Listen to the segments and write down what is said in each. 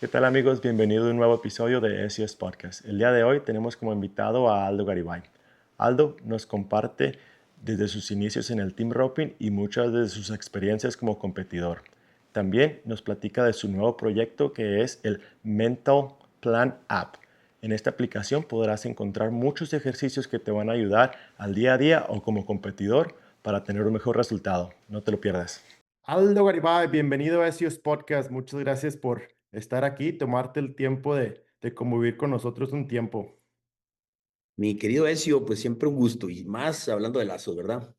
¿Qué tal amigos? Bienvenido a un nuevo episodio de SES Podcast. El día de hoy tenemos como invitado a Aldo Garibay. Aldo nos comparte desde sus inicios en el team roping y muchas de sus experiencias como competidor. También nos platica de su nuevo proyecto que es el Mental Plan App. En esta aplicación podrás encontrar muchos ejercicios que te van a ayudar al día a día o como competidor para tener un mejor resultado. No te lo pierdas. Aldo Garibay, bienvenido a SEOs Podcast. Muchas gracias por estar aquí, tomarte el tiempo de convivir con nosotros un tiempo. Mi querido Ezio, pues siempre un gusto y más hablando de lazos, ¿verdad?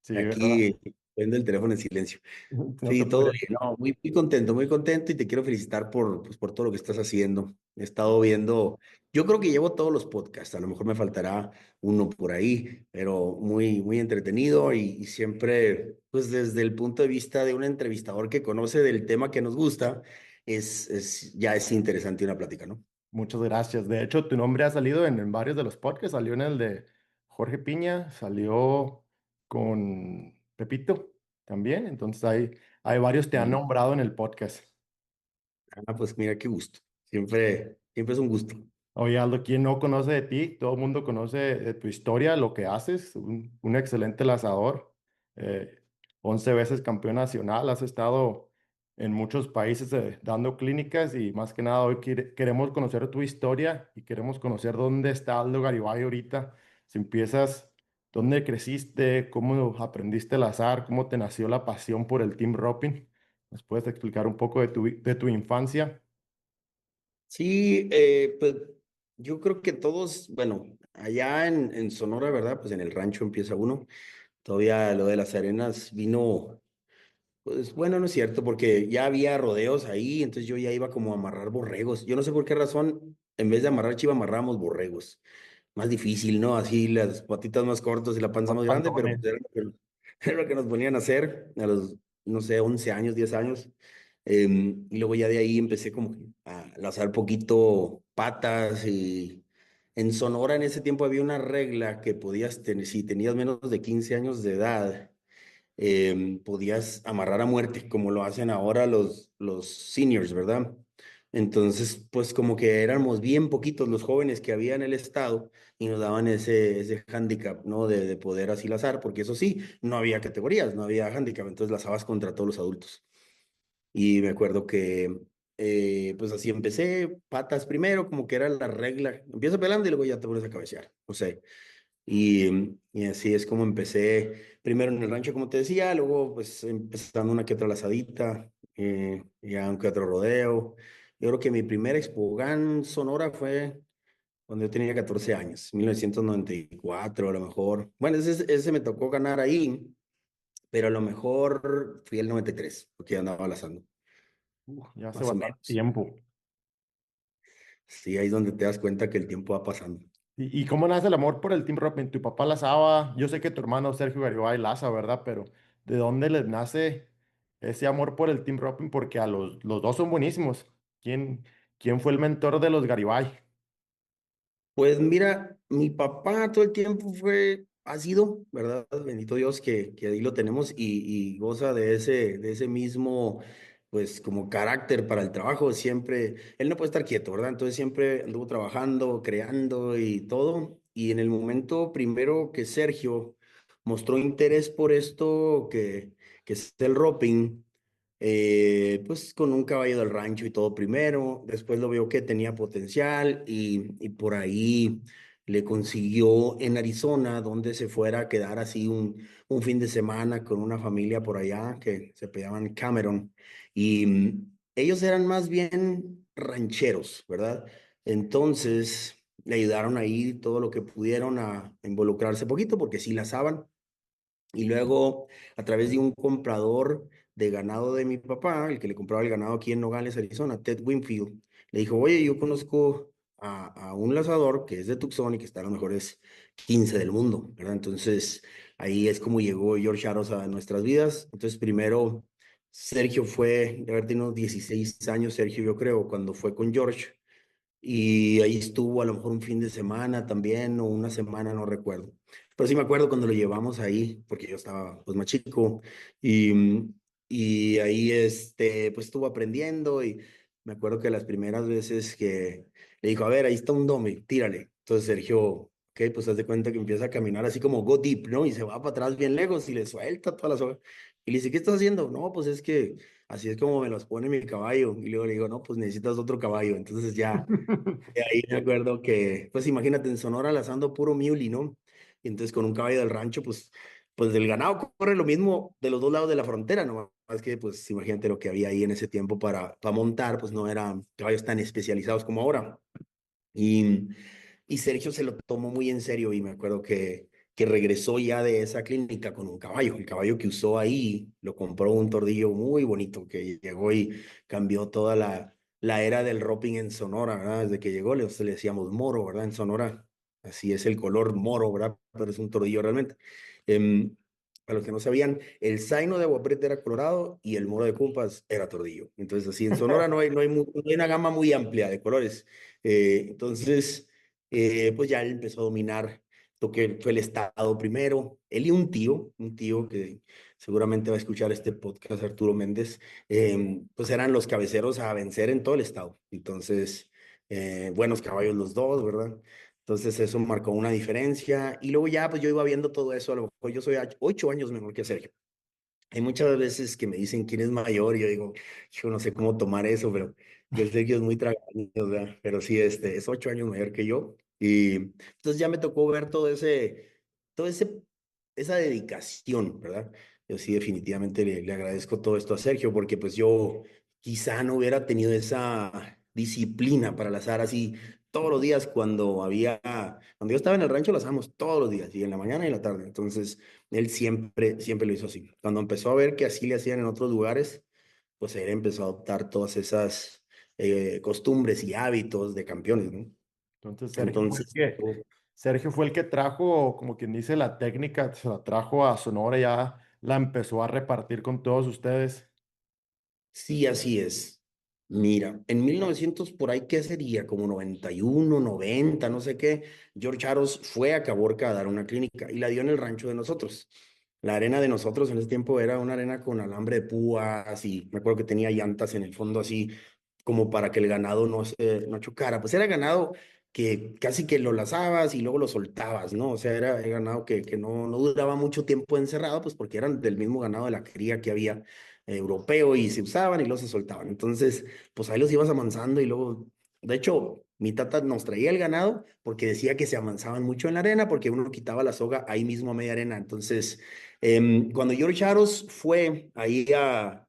Sí, ¿verdad? Aquí prendo el teléfono en silencio. No te Sí, todo preocupes. bien, no, muy contento y te quiero felicitar por todo lo que estás haciendo. He estado viendo, yo creo que llevo todos los podcasts, a lo mejor me faltará uno por ahí, pero muy entretenido y siempre, pues desde el punto de vista de un entrevistador que conoce del tema que nos gusta, ya es interesante una plática, ¿no? Muchas gracias. De hecho, tu nombre ha salido en varios de los podcasts. Salió en el de Jorge Piña, salió con Pepito también. Entonces hay varios te han Y, nombrado en el podcast. pues mira qué gusto. Siempre es un gusto. Oye, Aldo, ¿quién no conoce de ti? Todo el mundo conoce de tu historia, lo que haces, un excelente lanzador, eh, 11 veces campeón nacional, has estado en muchos países dando clínicas y más que nada hoy queremos conocer tu historia y queremos conocer dónde está Aldo Garibay ahorita. Si empiezas, dónde creciste, cómo aprendiste el azar, cómo te nació la pasión por el team roping. ¿Nos puedes explicar un poco de tu infancia? Sí, pues yo creo que todos, bueno, allá en Sonora, ¿verdad? Pues en el rancho empieza uno. Todavía lo de las arenas vino, pues bueno, no es cierto, porque ya había rodeos ahí, entonces yo ya iba como a amarrar borregos. Yo no sé por qué razón, en vez de amarrar chiva, amarrábamos borregos. Más difícil, ¿no? Así las patitas más cortas y la panza Los más grande, pero pues panzones. era lo que nos ponían a hacer a los, no sé, 11 años, 10 años. Y luego ya de ahí empecé como que a lazar poquito patas y en Sonora en ese tiempo había una regla que podías tener, si tenías menos de 15 años de edad, podías amarrar a muerte, como lo hacen ahora los seniors, ¿verdad? Entonces, pues como que éramos bien poquitos los jóvenes que había en el estado y nos daban ese handicap, ¿no? De poder así lazar, porque eso sí, no había categorías, no había handicap, entonces lazabas contra todos los adultos. Y me acuerdo que, pues así empecé, patas primero, como que era la regla. Empieza pelando y luego ya te pones a cabecear, o sea. Y así es como empecé, primero en el rancho, como te decía, luego pues empezando una que otra lazadita, ya un que otro rodeo. Yo creo que mi primer Expogan Sonora fue cuando yo tenía 14 años, 1994 a lo mejor. Bueno, ese me tocó ganar ahí, pero a lo mejor fui el 93 porque ya andaba lazando, Ya hace más o bastante menos. tiempo. Sí, ahí es donde te das cuenta que el tiempo va pasando. ¿Y cómo nace el amor por el Team Rocket? Tu papá lazaba, yo sé que tu hermano Sergio Garibay laza, ¿verdad? Pero ¿de dónde les nace ese amor por el Team Rocket? Porque a los dos son buenísimos. ¿Quién fue el mentor de los Garibay? Pues mira, mi papá todo el tiempo ha sido, ¿verdad? Bendito Dios que ahí lo tenemos y goza de ese mismo, pues como carácter para el trabajo. Siempre, él no puede estar quieto, ¿verdad? Entonces siempre anduvo trabajando, creando y todo. Y en el momento primero que Sergio mostró interés por esto, que es el roping, pues con un caballo del rancho y todo primero, después lo vio que tenía potencial y por ahí le consiguió en Arizona, donde se fuera a quedar así un fin de semana con una familia por allá que se llamaban Cameron. Y ellos eran más bien rancheros, ¿verdad? Entonces le ayudaron ahí todo lo que pudieron a involucrarse poquito, porque sí la saben. Y luego, a través de un comprador de ganado de mi papá, el que le compraba el ganado aquí en Nogales, Arizona, Ted Winfield, le dijo, oye, yo conozco a un lazador que es de Tucson y que está a lo mejor es 15 del mundo, ¿verdad? Entonces, ahí es como llegó George Aros a nuestras vidas. Entonces, primero, Sergio fue, de haber tenido unos 16 años, Sergio, yo creo, cuando fue con George. Y ahí estuvo a lo mejor un fin de semana también, o una semana, no recuerdo. Pero sí me acuerdo cuando lo llevamos ahí, porque yo estaba pues más chico, y ahí pues estuvo aprendiendo, Me acuerdo que las primeras veces que le dijo, a ver, ahí está un dome, tírale. Entonces Sergio, ok, pues haz de cuenta que empieza a caminar así como go deep, ¿no? Y se va para atrás bien lejos y le suelta todas las hojas. Y le dice, ¿qué estás haciendo? No, pues es que así es como me los pone mi caballo. Y luego le digo, no, pues necesitas otro caballo. Entonces ya, de ahí me acuerdo que, pues imagínate, en Sonora lazando puro muley, ¿no? Y entonces con un caballo del rancho, pues del ganado corre lo mismo de los dos lados de la frontera, ¿no? Es que, pues imagínate lo que había ahí en ese tiempo para montar, pues no eran caballos tan especializados como ahora. Y, y Sergio se lo tomó muy en serio y me acuerdo que regresó ya de esa clínica con un caballo. El caballo que usó ahí lo compró un tordillo muy bonito que llegó y cambió toda la era del roping en Sonora, ¿verdad? Desde que llegó le decíamos moro, ¿verdad? En Sonora. Así es el color moro, ¿verdad? Pero es un tordillo realmente. Em, a los que no sabían, el zaino de Agua Prieta era colorado y el moro de Cumpas era tordillo. Entonces, así en Sonora no hay una gama muy amplia de colores. Entonces, pues ya él empezó a dominar lo que fue el estado primero. Él y un tío que seguramente va a escuchar este podcast, Arturo Méndez, pues eran los cabeceros a vencer en todo el estado. Entonces, buenos caballos los dos, ¿verdad? Entonces eso marcó una diferencia. Y luego ya, pues yo iba viendo todo eso. A lo mejor yo soy 8 años menor que Sergio. Hay muchas veces que me dicen quién es mayor y yo digo, yo no sé cómo tomar eso, pero el Sergio es muy tragaños, ¿verdad? Pero sí, es 8 años mayor que yo. Y entonces ya me tocó ver todo ese, esa dedicación, ¿verdad? Yo sí definitivamente le agradezco todo esto a Sergio porque pues yo quizá no hubiera tenido esa disciplina para lazar así todos los días cuando yo estaba en el rancho lazamos todos los días y en la mañana y en la tarde. Entonces él siempre lo hizo así. Cuando empezó a ver que así le hacían en otros lugares, pues él empezó a adoptar todas esas costumbres y hábitos de campeones, ¿no? Entonces Entonces, Sergio fue el que trajo, como quien dice, la técnica, se la trajo a Sonora y ya la empezó a repartir con todos ustedes. sí, así es. Mira, en 1900 por ahí, ¿qué sería? Como 91, 90, no sé qué. George Aros fue a Caborca a dar una clínica y la dio en el rancho de nosotros. La arena de nosotros en ese tiempo era una arena con alambre de púas y me acuerdo que tenía llantas en el fondo así como para que el ganado no chocara. Pues era ganado que casi que lo lazabas y luego lo soltabas, ¿no? O sea, era ganado que no duraba mucho tiempo encerrado, pues porque eran del mismo ganado de la cría que había europeo y se usaban y luego se soltaban. Entonces, pues ahí los ibas amansando y luego, de hecho, mi tata nos traía el ganado porque decía que se amansaban mucho en la arena porque uno quitaba la soga ahí mismo a media arena. Entonces, cuando George Aros fue ahí a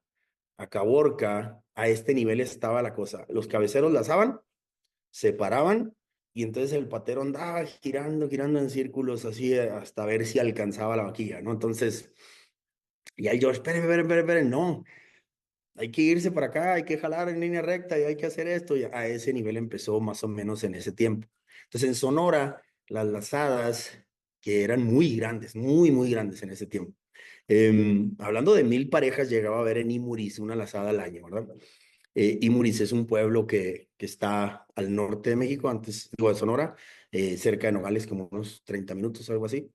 Caborca, a este nivel estaba la cosa. Los cabeceros lazaban, se paraban y entonces el patero andaba girando en círculos así hasta ver si alcanzaba la vaquilla, ¿no? Entonces, y ahí yo, espere, no, hay que irse para acá, hay que jalar en línea recta y hay que hacer esto. Y a ese nivel empezó más o menos en ese tiempo. Entonces, en Sonora, las lazadas, que eran muy grandes, muy grandes en ese tiempo. Hablando de 1000 parejas, llegaba a haber en Imuris una lazada al año, ¿verdad? Imuris es un pueblo que está al norte de México, antes, digo, de Sonora, cerca de Nogales, como unos 30 minutos, algo así.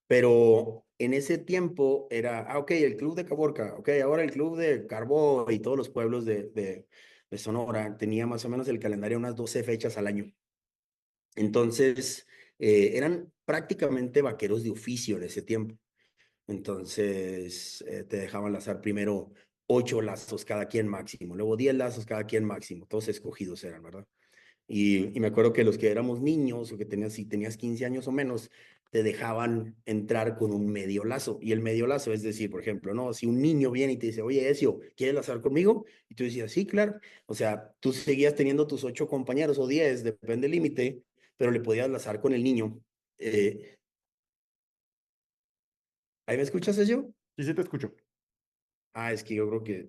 Pero en ese tiempo era, ok, el club de Caborca, ok, ahora el club de Carbó y todos los pueblos de Sonora tenía más o menos el calendario unas 12 fechas al año. Entonces, eran prácticamente vaqueros de oficio en ese tiempo. Entonces, te dejaban lanzar primero 8 lazos cada quien máximo, luego 10 lazos cada quien máximo, todos escogidos eran, ¿verdad? Y me acuerdo que los que éramos niños o que tenías, si tenías 15 años o menos, te dejaban entrar con un medio lazo. Y el medio lazo es decir, por ejemplo, ¿no? Si un niño viene y te dice, oye, Ezio, ¿quieres lazar conmigo? Y tú decías, sí, claro. O sea, tú seguías teniendo tus 8 compañeros o 10, depende del límite, pero le podías lazar con el niño. Eh, ¿Ahí me escuchas, Ezio? Sí, sí, te escucho. Es que yo creo que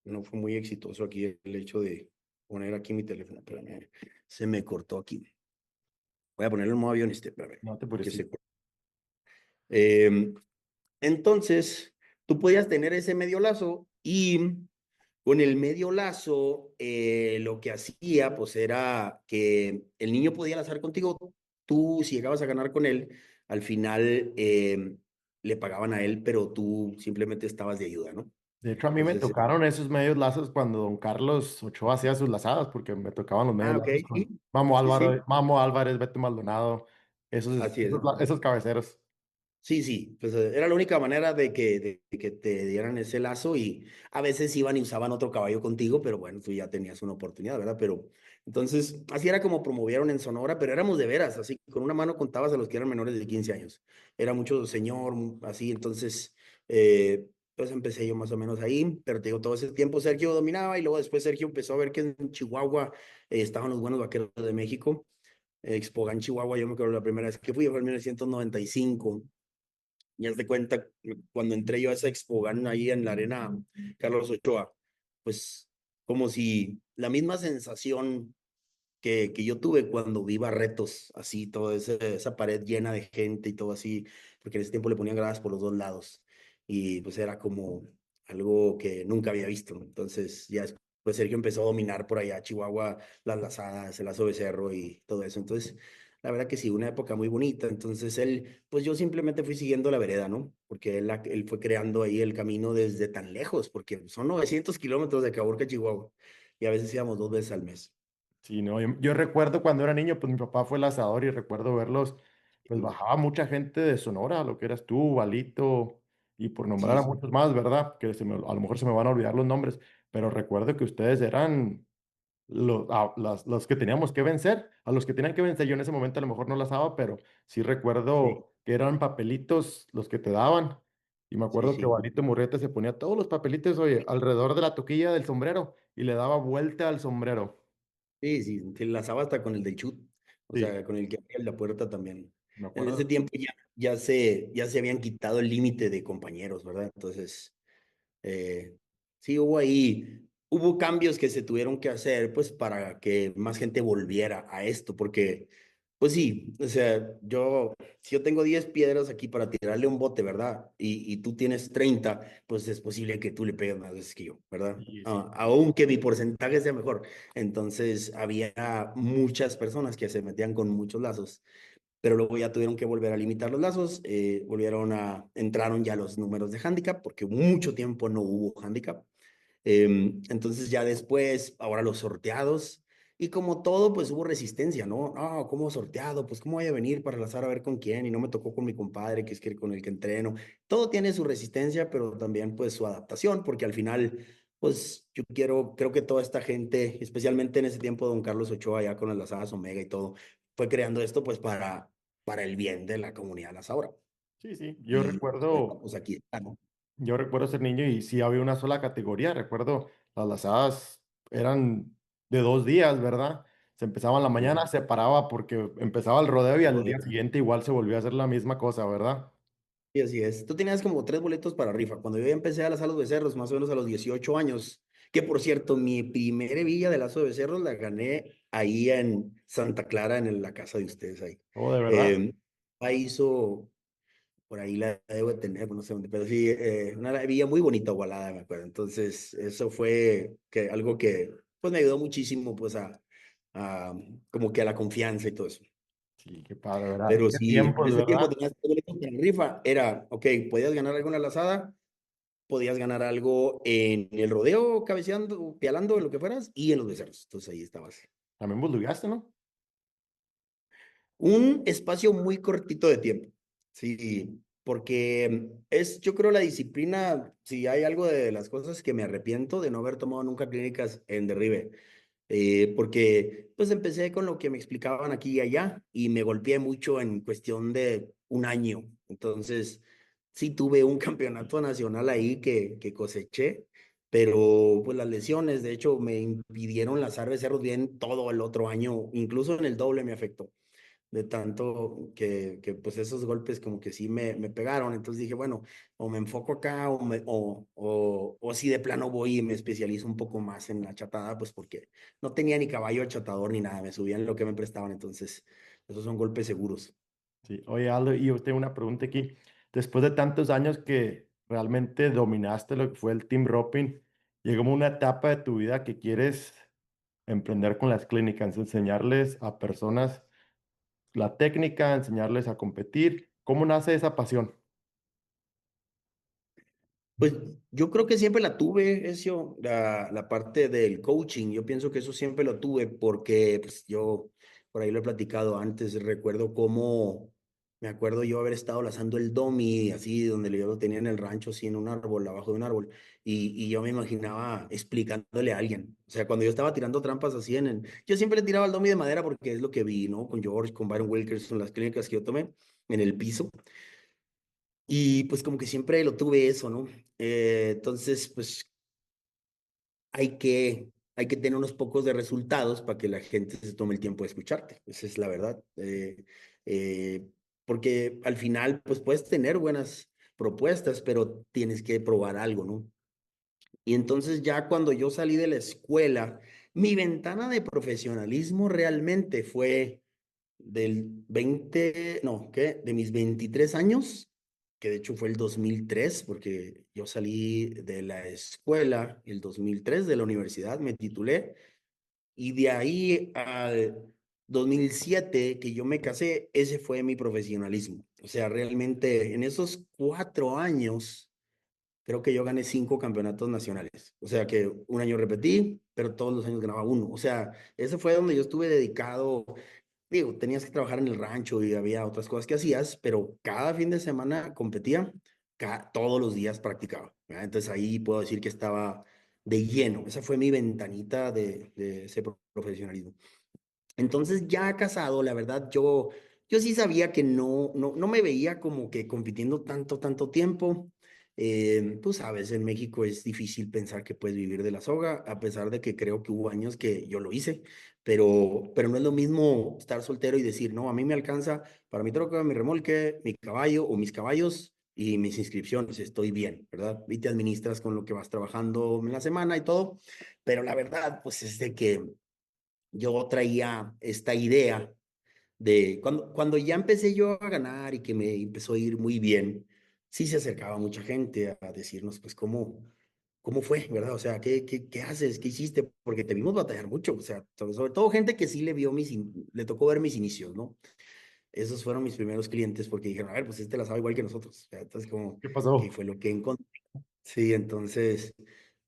no fue muy exitoso aquí el hecho de poner aquí mi teléfono. Espérame, se me cortó aquí. Voy a ponerlo en modo avión espérame, No te apures, que sí. se cortó. Em, entonces, tú podías tener ese medio lazo y con el medio lazo lo que hacía pues era que el niño podía lazar contigo. Tú, si llegabas a ganar con él, al final le pagaban a él, pero tú simplemente estabas de ayuda, ¿no? De hecho, a mí me Entonces, tocaron esos medios lazos cuando don Carlos Ochoa hacía sus lazadas, porque me tocaban los medios ok, lazos con sí, sí, sí, Mamo Álvarez, Beto Maldonado, así es. esos cabeceros. Sí, sí, pues era la única manera de que te dieran ese lazo y a veces iban y usaban otro caballo contigo, pero bueno, tú ya tenías una oportunidad, ¿verdad? Pero entonces, así era como promovieron en Sonora, pero éramos de veras, así, con una mano contabas a los que eran menores de 15 años. Era mucho señor, así, entonces, pues empecé yo más o menos ahí, pero te digo, todo ese tiempo Sergio dominaba y luego después Sergio empezó a ver que en Chihuahua estaban los buenos vaqueros de México. Expogan Chihuahua, yo me acuerdo la primera vez que fui, fue en 1995. Y haz de cuenta, cuando entré yo a esa Expogan ahí en la arena Carlos Ochoa, pues como si la misma sensación que yo tuve cuando vi Barretos, así, toda esa pared llena de gente y todo así, porque en ese tiempo le ponían gradas por los dos lados, y pues era como algo que nunca había visto, ¿no? Entonces ya después Sergio empezó a dominar por allá Chihuahua, las lazadas, el lazo becerro y todo eso, entonces la verdad que sí, una época muy bonita, entonces él, pues yo simplemente fui siguiendo la vereda, ¿no? Porque él fue creando ahí el camino desde tan lejos, porque son 900 kilómetros de Caborca, Chihuahua, y a veces íbamos 2 veces al mes. Sí, no, yo recuerdo cuando era niño, pues mi papá fue el asador y recuerdo verlos, pues Sí, bajaba mucha gente de Sonora, lo que eras tú, Balito, y por nombrar sí, a sí. muchos más, ¿verdad? Que a lo mejor se me van a olvidar los nombres, pero recuerdo que ustedes eran los que teníamos que vencer, a los que tenían que vencer. Yo en ese momento a lo mejor no las daba, pero sí Sí, recuerdo que eran papelitos los que te daban. Y me sí, acuerdo que sí. Valito Murrieta se ponía todos los papelitos, oye, alrededor de la toquilla del sombrero y le daba vuelta al sombrero. Sí, sí, te enlazaba hasta con el del chut, o Sí, sea, con el que abría la puerta también. me En ese acuerdo. tiempo ya se habían quitado el límite de compañeros, ¿verdad? Entonces, Eh, sí, hubo cambios que se tuvieron que hacer, pues, para que más gente volviera a esto, porque, pues sí, o sea, si yo tengo 10 piedras aquí para tirarle un bote, ¿verdad? Y tú tienes 30, pues es posible que tú le pegues más veces que yo, ¿verdad? Sí, sí. Aunque mi porcentaje sea mejor. Entonces, había muchas personas que se metían con muchos lazos, pero luego ya tuvieron que volver a limitar los lazos, entraron ya los números de handicap, porque mucho tiempo no hubo handicap. Entonces ya después, ahora los sorteados, y como todo, pues hubo resistencia, ¿no? No, ¿cómo sorteado? Pues ¿cómo voy a venir para lazar a ver con quién? Y no me tocó con mi compadre, que es que con el que entreno. Todo tiene su resistencia, pero también pues su adaptación, porque al final, pues creo que toda esta gente, especialmente en ese tiempo, don Carlos Ochoa, ya con las lazadas Omega y todo, fue creando esto pues para el bien de la comunidad lazadora. Sí, sí. Y pues aquí está, ¿no? Yo recuerdo ser niño y sí había una sola categoría. Recuerdo las lazadas eran de 2 días, ¿verdad? Se empezaba en la Sí, mañana, se paraba porque empezaba el rodeo y el al día rodeo. siguiente igual se volvió a hacer la misma cosa, ¿verdad? Y así es. Tú tenías como 3 boletos para rifa. Cuando yo ya empecé a lazar los becerros, más o menos a los 18 años, que por cierto, mi primera villa de lazo de becerros la gané ahí en Santa Clara, la casa de ustedes ahí. Oh, de verdad. Eh, ahí hizo, por ahí la debo de tener, no sé dónde, pero sí, una villa muy bonita, Igualada, me acuerdo. Entonces, eso fue algo que pues me ayudó muchísimo pues a como que a la confianza y todo eso. Sí, qué padre, ¿verdad? Pero Qué si en tiempos, ese tiempo ¿verdad? tenías 3 boletos para rifa, era, ok, podías ganar algo en la lazada, podías ganar algo en el rodeo, cabeceando, pialando, en lo que fueras, y en los becerros. Entonces ahí estabas. También boludeaste, ¿no? Un espacio muy cortito de tiempo, sí, porque yo creo, la disciplina, si hay algo de las cosas que me arrepiento de no haber tomado nunca clínicas en derribe, porque pues empecé con lo que me explicaban aquí y allá y me golpeé mucho en cuestión de un año. Entonces, sí tuve un campeonato nacional ahí que coseché, pero pues las lesiones, de hecho, me impidieron lanzar becerros bien todo el otro año, incluso en el doble me afectó de tanto que pues esos golpes como que sí me pegaron. Entonces dije, bueno, o me enfoco acá o si de plano voy y me especializo un poco más en la chatada, pues porque no tenía ni caballo chatador ni nada, me subían lo que me prestaban. Entonces, esos son golpes seguros. Sí. Oye, Aldo, y yo tengo una pregunta aquí. Después de tantos años que realmente dominaste lo que fue el team roping, llegó una etapa de tu vida que quieres emprender con las clínicas, enseñarles a personas la técnica, enseñarles a competir. ¿Cómo nace esa pasión? Pues yo creo que siempre la tuve, eso, la parte del coaching. Yo pienso que eso siempre lo tuve porque pues yo, por ahí lo he platicado antes, recuerdo cómo, me acuerdo yo haber estado lazando el domi, así, donde yo lo tenía en el rancho, así en un árbol, abajo de un árbol, y yo me imaginaba explicándole a alguien. O sea, cuando yo estaba tirando trampas así yo siempre le tiraba el domi de madera porque es lo que vi, ¿no? Con George, con Byron Wilkerson, las clínicas que yo tomé en el piso. Y pues como que siempre lo tuve eso, ¿no? Entonces, pues hay que tener unos pocos de resultados para que la gente se tome el tiempo de escucharte. Esa es la verdad. Eh, Porque al final, pues puedes tener buenas propuestas, pero tienes que probar algo, ¿no? Y entonces ya cuando yo salí de la escuela, mi ventana de profesionalismo realmente fue del 20 no, ¿qué? De mis 23 años, que de hecho fue el 2003 porque yo salí de la escuela el 2003 de la universidad, me titulé, y de ahí al 2007 que yo me casé, ese fue mi profesionalismo. O sea, realmente en esos 4 años, creo que yo gané 5 campeonatos nacionales. O sea que un año repetí, pero todos los años ganaba uno. O sea, ese fue donde yo estuve dedicado. Digo, tenías que trabajar en el rancho y había otras cosas que hacías, pero cada fin de semana competía, todos los días practicaba, ¿verdad? Entonces ahí puedo decir que estaba de lleno. Esa fue mi ventanita de ese profesionalismo. Entonces, ya casado, la verdad, yo sí sabía que no me veía como que compitiendo tanto tiempo. Tú sabes, en México es difícil pensar que puedes vivir de la soga, a pesar de que creo que hubo años que yo lo hice, pero no es lo mismo estar soltero y decir, no, a mí me alcanza para mi troca, mi remolque, mi caballo o mis caballos y mis inscripciones, estoy bien, ¿verdad? Y te administras con lo que vas trabajando en la semana y todo, pero la verdad, pues es de que yo traía esta idea de cuando ya empecé yo a ganar y que me empezó a ir muy bien, sí se acercaba mucha gente a decirnos, pues, cómo fue, ¿verdad? O sea, ¿qué haces? ¿Qué hiciste? Porque te vimos batallar mucho, o sea, sobre todo gente que sí le tocó ver mis inicios, ¿no? Esos fueron mis primeros clientes porque dijeron, a ver, pues este la sabe igual que nosotros. O sea, entonces, como, ¿Qué ¿qué pasó? fue lo que encontré? Sí, entonces,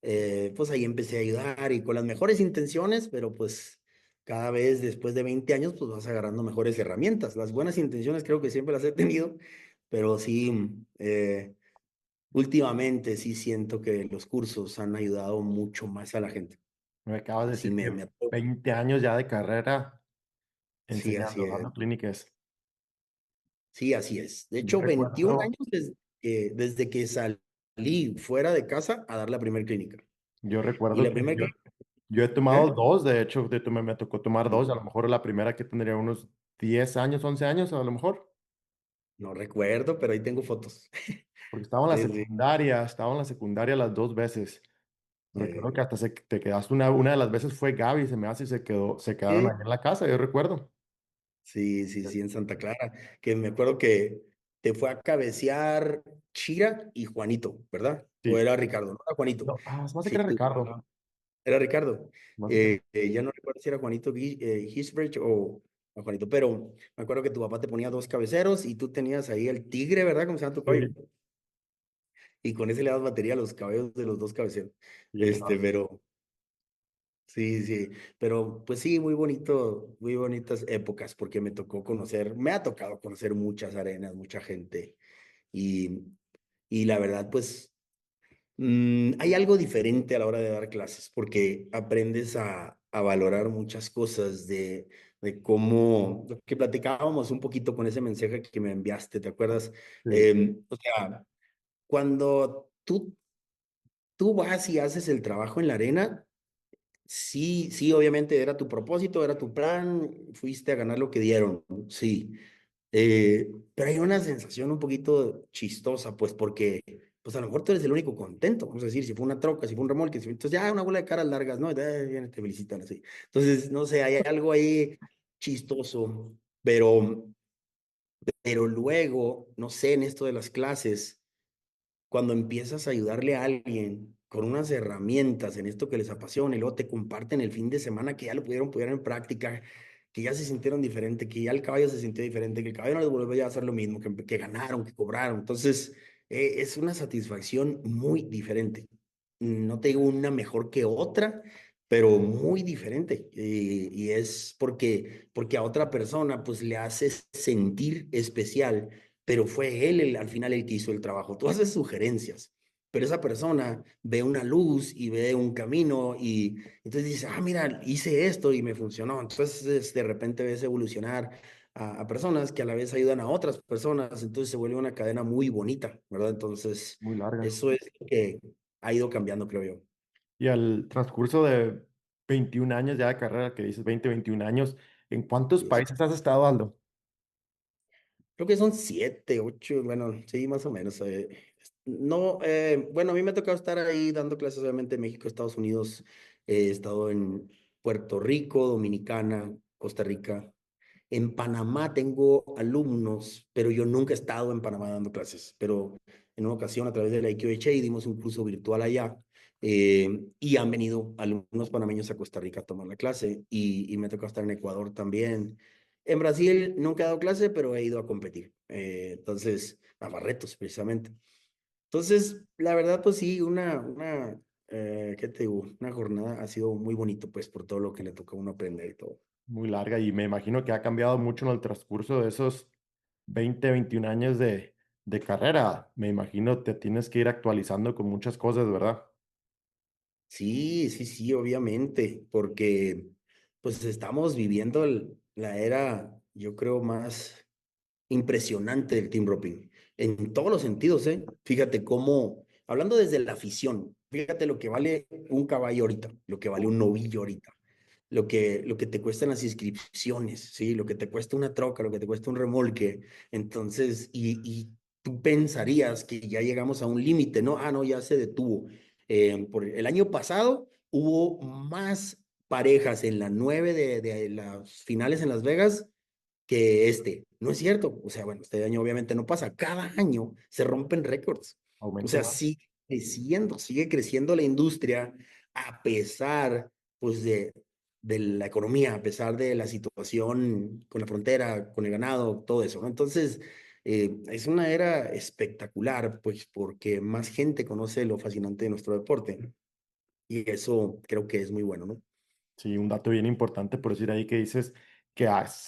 pues ahí empecé a ayudar y con las mejores intenciones, pero pues cada vez después de 20 años, pues vas agarrando mejores herramientas. Las buenas intenciones creo que siempre las he tenido, pero sí, últimamente sí siento que los cursos han ayudado mucho más a la gente. Me acabas de Sí, decir que me 20 años ya de carrera sí, así enseñando, es. dando clínicas. Sí, así es. De Yo hecho, 21 recuerdo, años desde que salí fuera de casa a dar la primera clínica. yo Y recuerdo la que primera yo, clínica, yo he tomado ¿eh? dos, de hecho, me tocó tomar dos, a Sí. lo mejor la primera que tendría unos 10 años, 11 años, a lo mejor, No recuerdo, pero ahí tengo fotos. porque Sí, sí. estaba en la secundaria las dos veces. Recuerdo Eh, que hasta te quedaste una de las veces fue Gaby, se me hace y se quedaron ahí sí, en la casa, yo recuerdo. sí, en Santa Clara. Que me acuerdo que te fue a cabecear Chira y Juanito, ¿verdad? O Sí. era Ricardo, no era Juanito. No, se me hace que Sí, era Ricardo. era Ricardo. Se me hace que era- Ya no recuerdo si era Juanito Gisbert o Juanito, pero me acuerdo que tu papá te ponía dos cabeceros y tú tenías ahí el tigre, ¿verdad? ¿Cómo se llama tu caballo? Sí, Y con ese le das batería a los caballos de los dos cabeceros. y ahí estás. Pero sí, pero pues sí, muy bonito, muy bonitas épocas porque me ha tocado conocer muchas arenas, mucha gente y, y la verdad pues hay algo diferente a la hora de dar clases porque aprendes a valorar muchas cosas de cómo, lo que platicábamos un poquito con ese mensaje que me enviaste, ¿te acuerdas? Sí, O sea, cuando tú vas y haces el trabajo en la arena, sí, obviamente era tu propósito, era tu plan, fuiste a ganar lo que dieron, ¿no? Sí. Pero hay una sensación un poquito chistosa, pues porque, pues a lo mejor tú eres el único contento, vamos a decir, si fue una troca, si fue un remolque, entonces ya una bola de caras largas, ¿no? Vienen, te felicitan así. Entonces, no sé, hay algo ahí chistoso, pero luego, no sé, en esto de las clases cuando empiezas a ayudarle a alguien con unas herramientas en esto que les apasiona y luego te comparten el fin de semana que ya lo pudieron poner en práctica, que ya se sintieron diferente, que ya el caballo se sintió diferente, que el caballo no les volvió a hacer lo mismo, que ganaron, que cobraron. Entonces, Es una satisfacción muy diferente. No te digo una mejor que otra, pero muy diferente. Y es porque a otra persona pues le haces sentir especial, pero fue él al final el que hizo el trabajo. Tú haces sugerencias, pero esa persona ve una luz y ve un camino y entonces dice, ah, mira, hice esto y me funcionó. Entonces de repente ves evolucionar a personas que a la vez ayudan a otras personas, entonces se vuelve una cadena muy bonita, ¿verdad? Entonces, Muy larga. eso es lo que ha ido cambiando, creo yo. Y al transcurso de 21 años ya de carrera, que dices 20, 21 años, ¿en cuántos Y es- países has estado, Aldo? Creo que son 7, 8, bueno, sí, más o menos. No, bueno, a mí me ha tocado estar ahí dando clases, obviamente, en México, Estados Unidos. He estado en Puerto Rico, Dominicana, Costa Rica. En Panamá tengo alumnos, pero yo nunca he estado en Panamá dando clases. Pero en una ocasión, a través de la IQHA, dimos un curso virtual allá y han venido alumnos panameños a Costa Rica a tomar la clase y me tocó estar en Ecuador también. En Brasil nunca he dado clase, pero he ido a competir. Entonces, a Barretos, precisamente. Entonces, la verdad, pues sí, ¿qué te digo? Una jornada ha sido muy bonito, pues, por todo lo que le toca a uno aprender y todo. Muy larga y me imagino que ha cambiado mucho en el transcurso de esos 20, 21 años de carrera. Me imagino te tienes que ir actualizando con muchas cosas, ¿verdad? Sí, sí, sí, obviamente, porque pues estamos viviendo la era, yo creo, más impresionante del team roping, en todos los sentidos, ¿eh? Fíjate cómo, hablando desde la afición, fíjate lo que vale un caballo ahorita, lo que vale un novillo ahorita, lo que te cuestan las inscripciones, ¿sí? Lo que te cuesta una troca, lo que te cuesta un remolque. Entonces, y tú pensarías que ya llegamos a un límite, ¿no? Ah, no, ya se detuvo. Por el año pasado hubo más parejas en la 9 de las finales en Las Vegas que este. No es cierto. O sea, bueno, este año obviamente no pasa. Cada año se rompen récords. O Aumenta sea, más. sigue creciendo la industria a pesar, pues, de la economía, a pesar de la situación con la frontera, con el ganado, todo eso, ¿no? Entonces, es una era espectacular, pues, porque más gente conoce lo fascinante de nuestro deporte. Y eso creo que es muy bueno, ¿no? Sí, un dato bien importante por decir ahí que dices que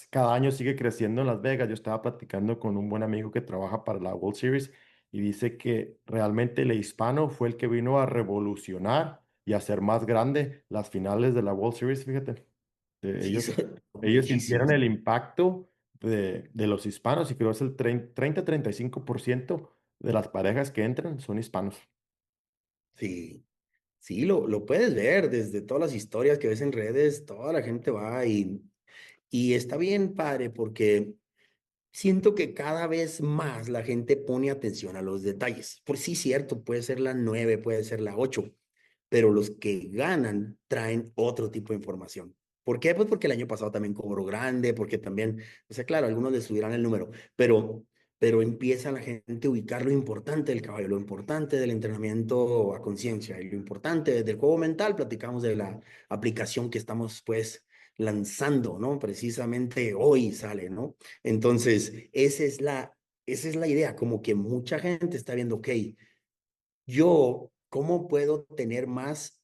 cada año sigue creciendo en Las Vegas. Yo estaba platicando con un buen amigo que trabaja para la World Series y dice que realmente el hispano fue el que vino a revolucionar y a hacer más grande las finales de la World Series, fíjate. Sí, Ellos, son ellos sintieron muchísimos. el impacto de los hispanos y creo que es el 30-35% de las parejas que entran son hispanos. Sí. Sí, lo puedes ver desde todas las historias que ves en redes, toda la gente va y está bien, padre, porque siento que cada vez más la gente pone atención a los detalles. Por sí, cierto, puede ser la 9, puede ser la 8, pero los que ganan traen otro tipo de información. ¿Por qué? Pues porque el año pasado también cobró grande, porque también, o sea, claro, algunos le subirán el número, pero empieza la gente a ubicar lo importante del caballo, lo importante del entrenamiento a conciencia y lo importante del juego mental. Platicamos de la aplicación que estamos, pues, lanzando, ¿no? Precisamente hoy sale, ¿no? Entonces, esa es la idea, como que mucha gente está viendo, ok, yo, ¿cómo puedo tener más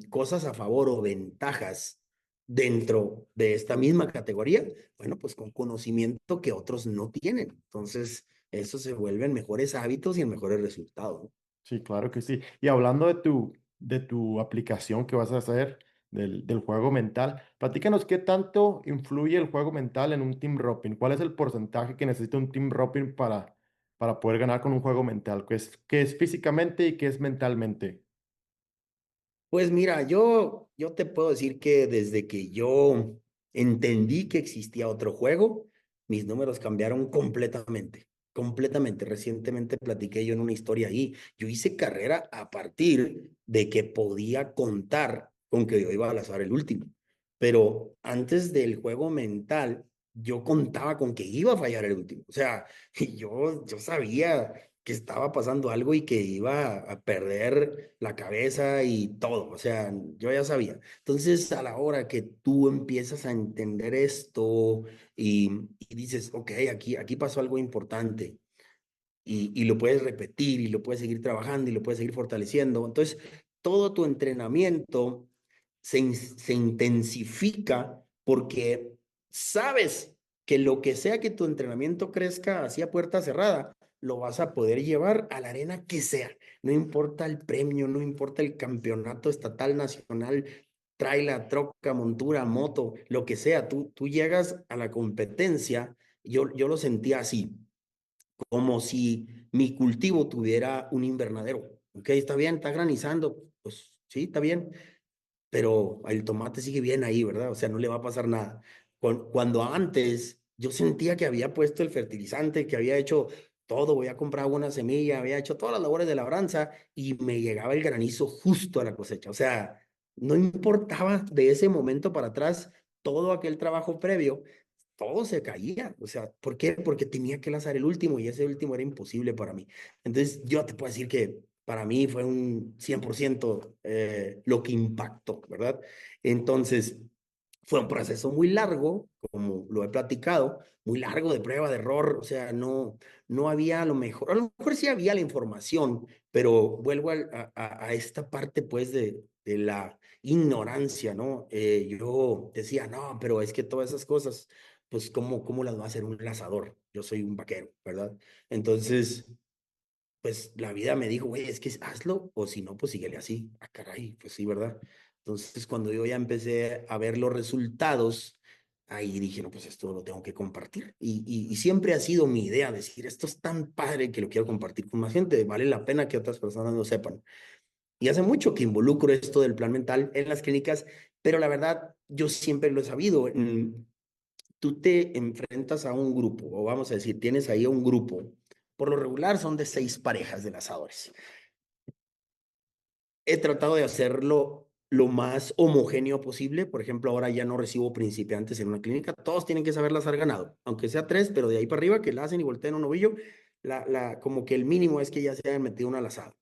cosas a favor o ventajas dentro de esta misma categoría? Bueno, pues con conocimiento que otros no tienen. Entonces, eso se vuelven mejores hábitos y en mejores resultados, ¿no? Sí, claro que sí. Y hablando de tu aplicación que vas a hacer del juego mental, platícanos qué tanto influye el juego mental en un team roping. ¿Cuál es el porcentaje que necesita un team roping para poder ganar con un juego mental? ¿Qué es físicamente y qué es mentalmente? Pues mira, yo te puedo decir que desde que yo entendí que existía otro juego, mis números cambiaron completamente, completamente. Recientemente platiqué yo en una historia ahí. Yo hice carrera a partir de que podía contar con que yo iba a lanzar el último. Pero antes del juego mental, yo contaba con que iba a fallar el último. O sea, yo sabía que estaba pasando algo y que iba a perder la cabeza y todo, o sea, yo ya sabía. Entonces, a la hora que tú empiezas a entender esto y dices, ok, aquí pasó algo importante, y lo puedes repetir y lo puedes seguir trabajando y lo puedes seguir fortaleciendo. Entonces, todo tu entrenamiento se intensifica porque sabes que lo que sea que tu entrenamiento crezca así a puerta cerrada, lo vas a poder llevar a la arena que sea. No importa el premio, no importa el campeonato estatal, nacional, trailer, troca, montura, moto, lo que sea. Tú llegas a la competencia, yo lo sentía así, como si mi cultivo tuviera un invernadero. Ok, está bien, está granizando, pues sí, está bien, pero el tomate sigue bien ahí, ¿verdad? O sea, no le va a pasar nada. Cuando antes yo sentía que había puesto el fertilizante, que había hecho todo, voy a comprar una semilla, había hecho todas las labores de labranza y me llegaba el granizo justo a la cosecha. O sea, no importaba de ese momento para atrás todo aquel trabajo previo, todo se caía. O sea, ¿por qué? Porque tenía que lanzar el último y ese último era imposible para mí. Entonces, yo te puedo decir que para mí fue un 100% lo que impactó, ¿verdad? Entonces, fue un proceso muy largo, como lo he platicado, muy largo de prueba, de error, o sea, no había a lo mejor sí había la información, pero vuelvo a esta parte, pues, de la ignorancia, ¿no? Yo decía, no, pero es que todas esas cosas, pues, ¿cómo las va a hacer un lazador? Yo soy un vaquero, ¿verdad? Entonces, pues la vida me dijo, güey, es que hazlo o si no, pues síguele así. Ah, caray, pues sí, ¿verdad? Entonces, cuando yo ya empecé a ver los resultados, ahí dije, no, pues esto lo tengo que compartir. Y siempre ha sido mi idea decir, esto es tan padre que lo quiero compartir con más gente, vale la pena que otras personas lo sepan. Y hace mucho que involucro esto del plan mental en las clínicas, pero la verdad, yo siempre lo he sabido. Tú te enfrentas a un grupo, o vamos a decir, tienes ahí a un grupo. Por lo regular son de 6 parejas de lazadores. He tratado de hacerlo lo más homogéneo posible. Por ejemplo, ahora ya no recibo principiantes en una clínica. Todos tienen que saber lazar ganado, aunque sea 3, pero de ahí para arriba que la hacen y voltean un novillo, como que el mínimo es que ya se hayan metido una lazada.